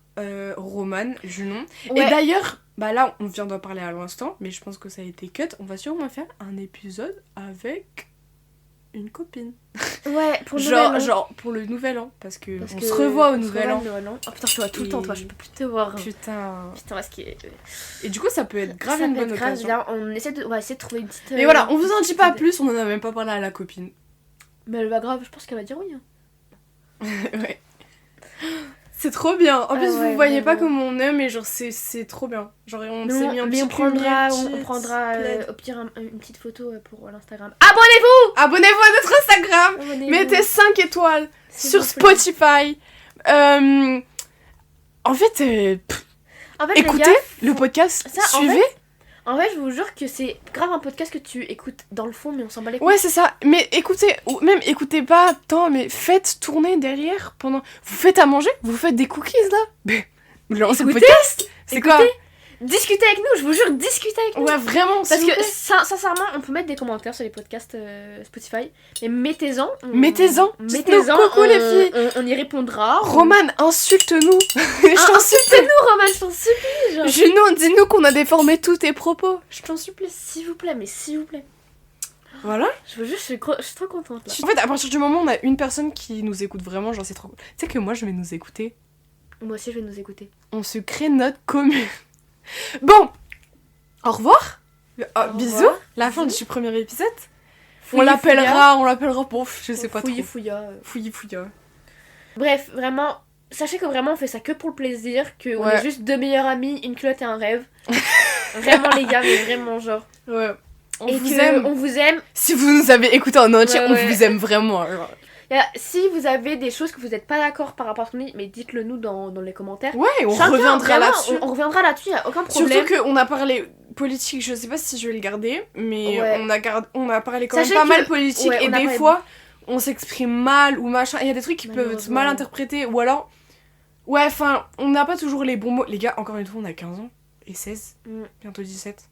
Romane, Junon. Ouais. Et d'ailleurs, bah là, on vient d'en parler à l'instant, mais je pense que ça a été cut. On va sûrement faire un épisode avec une copine. Ouais, pour le nouvel an. Genre pour le nouvel an, parce que Parce on que se revoit au on se nouvel revoit an. au nouvel an. Oh putain, je te vois tout le Et- temps, toi, je peux plus te voir. Putain. Putain, parce que. Et du coup, ça peut être grave ça une peut bonne être grave occasion. bien. On va essayer de trouver une petite. Mais voilà, on vous en dit pas idée. plus, on en a même pas parlé à la copine. Mais elle va grave, je pense qu'elle va dire oui. Hein. Ouais. C'est trop bien. En Ah plus, ouais, vous voyez pas vraiment. comment on est, mais genre, c'est trop bien. Genre, on Mais s'est mis un petit on prendra, lumière, on prendra plaid. au pire une petite photo pour l'Instagram. Abonnez-vous. Abonnez-vous à notre Instagram. Abonnez-vous. Mettez 5 étoiles S'il sur vous plaît. Spotify. En fait, En fait, les écoutez gars, le podcast, ça, en suivez. en fait, je vous jure que c'est grave un podcast que tu écoutes dans le fond, mais on s'en bat les couilles. Ouais, c'est ça. Mais écoutez, ou même écoutez pas tant, mais faites tourner derrière pendant. Vous faites à manger, vous faites des cookies là. Mais lancez le Écoutez, podcast. C'est quoi? Discutez avec nous, je vous jure, discutez avec nous. Ouais, vraiment. Parce s'il vous que plaît. sincèrement, on peut mettre des commentaires sur les podcasts Spotify, mais mettez-en. Mettez-en. Mettez-en. Dites-nous coucou, les filles. On y répondra. Romane, insulte-nous. Je Ah, t'en supplie. insultez-nous, Roman, je t'en supplie. Genre. Junon, dis-nous qu'on a déformé tous tes propos. Je t'en supplie. S'il vous plaît, mais s'il vous plaît. Voilà. Je veux juste, je suis trop contente là. En fait, à partir du moment où on a une personne qui nous écoute vraiment, genre c'est trop cool. Tu sais que moi je vais nous écouter. Moi aussi, je vais nous écouter. On se crée notre commune. Bon, au revoir. Bisous. revoir. La fin Bisous. du premier épisode. Fouillis, On l'appellera, pouf, je sais pas fouillis, trop. fouilla. Fouillis, fouilla. Bref, vraiment, sachez que vraiment on fait ça que pour le plaisir, qu'on Ouais. est juste deux meilleures amies, une culotte et un rêve. Vraiment les gars, mais vraiment genre. Ouais. On et vous que aime. on vous aime. Si vous nous avez écouté en entier, Ouais, on ouais. vous aime vraiment. genre. Si vous avez des choses que vous n'êtes pas d'accord par rapport à ce qu'on dit, mais dites-le nous dans les commentaires. Ouais, on Chacun, reviendra vraiment, là-dessus. On reviendra là-dessus, y a aucun problème. Surtout qu'on a parlé politique, je sais pas si je vais le garder, mais Ouais. on a parlé quand Sachez même pas que- mal politique ouais, et on a des parlé- fois on s'exprime mal ou machin. Il y a des trucs qui peuvent être Malheureusement. mal interprétés ou alors. Ouais, enfin, on n'a pas toujours les bons mots. Les gars, encore une fois, on a 15 ans et 16, Mm. bientôt 17.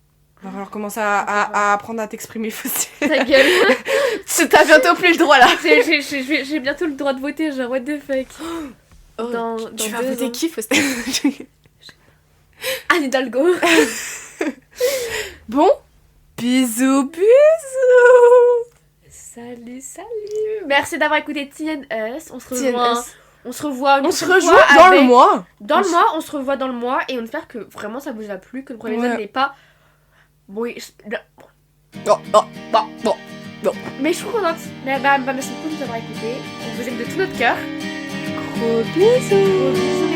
Va falloir commencer à apprendre à t'exprimer, Faustine. Ta gueule. T'as bientôt plus le droit là. J'ai bientôt le droit de voter, genre what the fuck. Dans Tu vas 2 voter ans. qui, Faustine? Anne Hidalgo. Bon, bisous, bisous. Salut, salut. Merci d'avoir écouté TNS. On se revoit. TNS. On se revoit. une On se prochaine rejoint fois dans avec- le mois. Dans le mois, on se revoit dans le mois et on espère que vraiment ça vous a plu, que le premier Ouais. épisode n'est pas. Oui, Oh, bon. mais je suis trop contente. Mais merci beaucoup de nous avoir écoutés. On vous aime de tout notre cœur. Gros bisous. Gros bisous,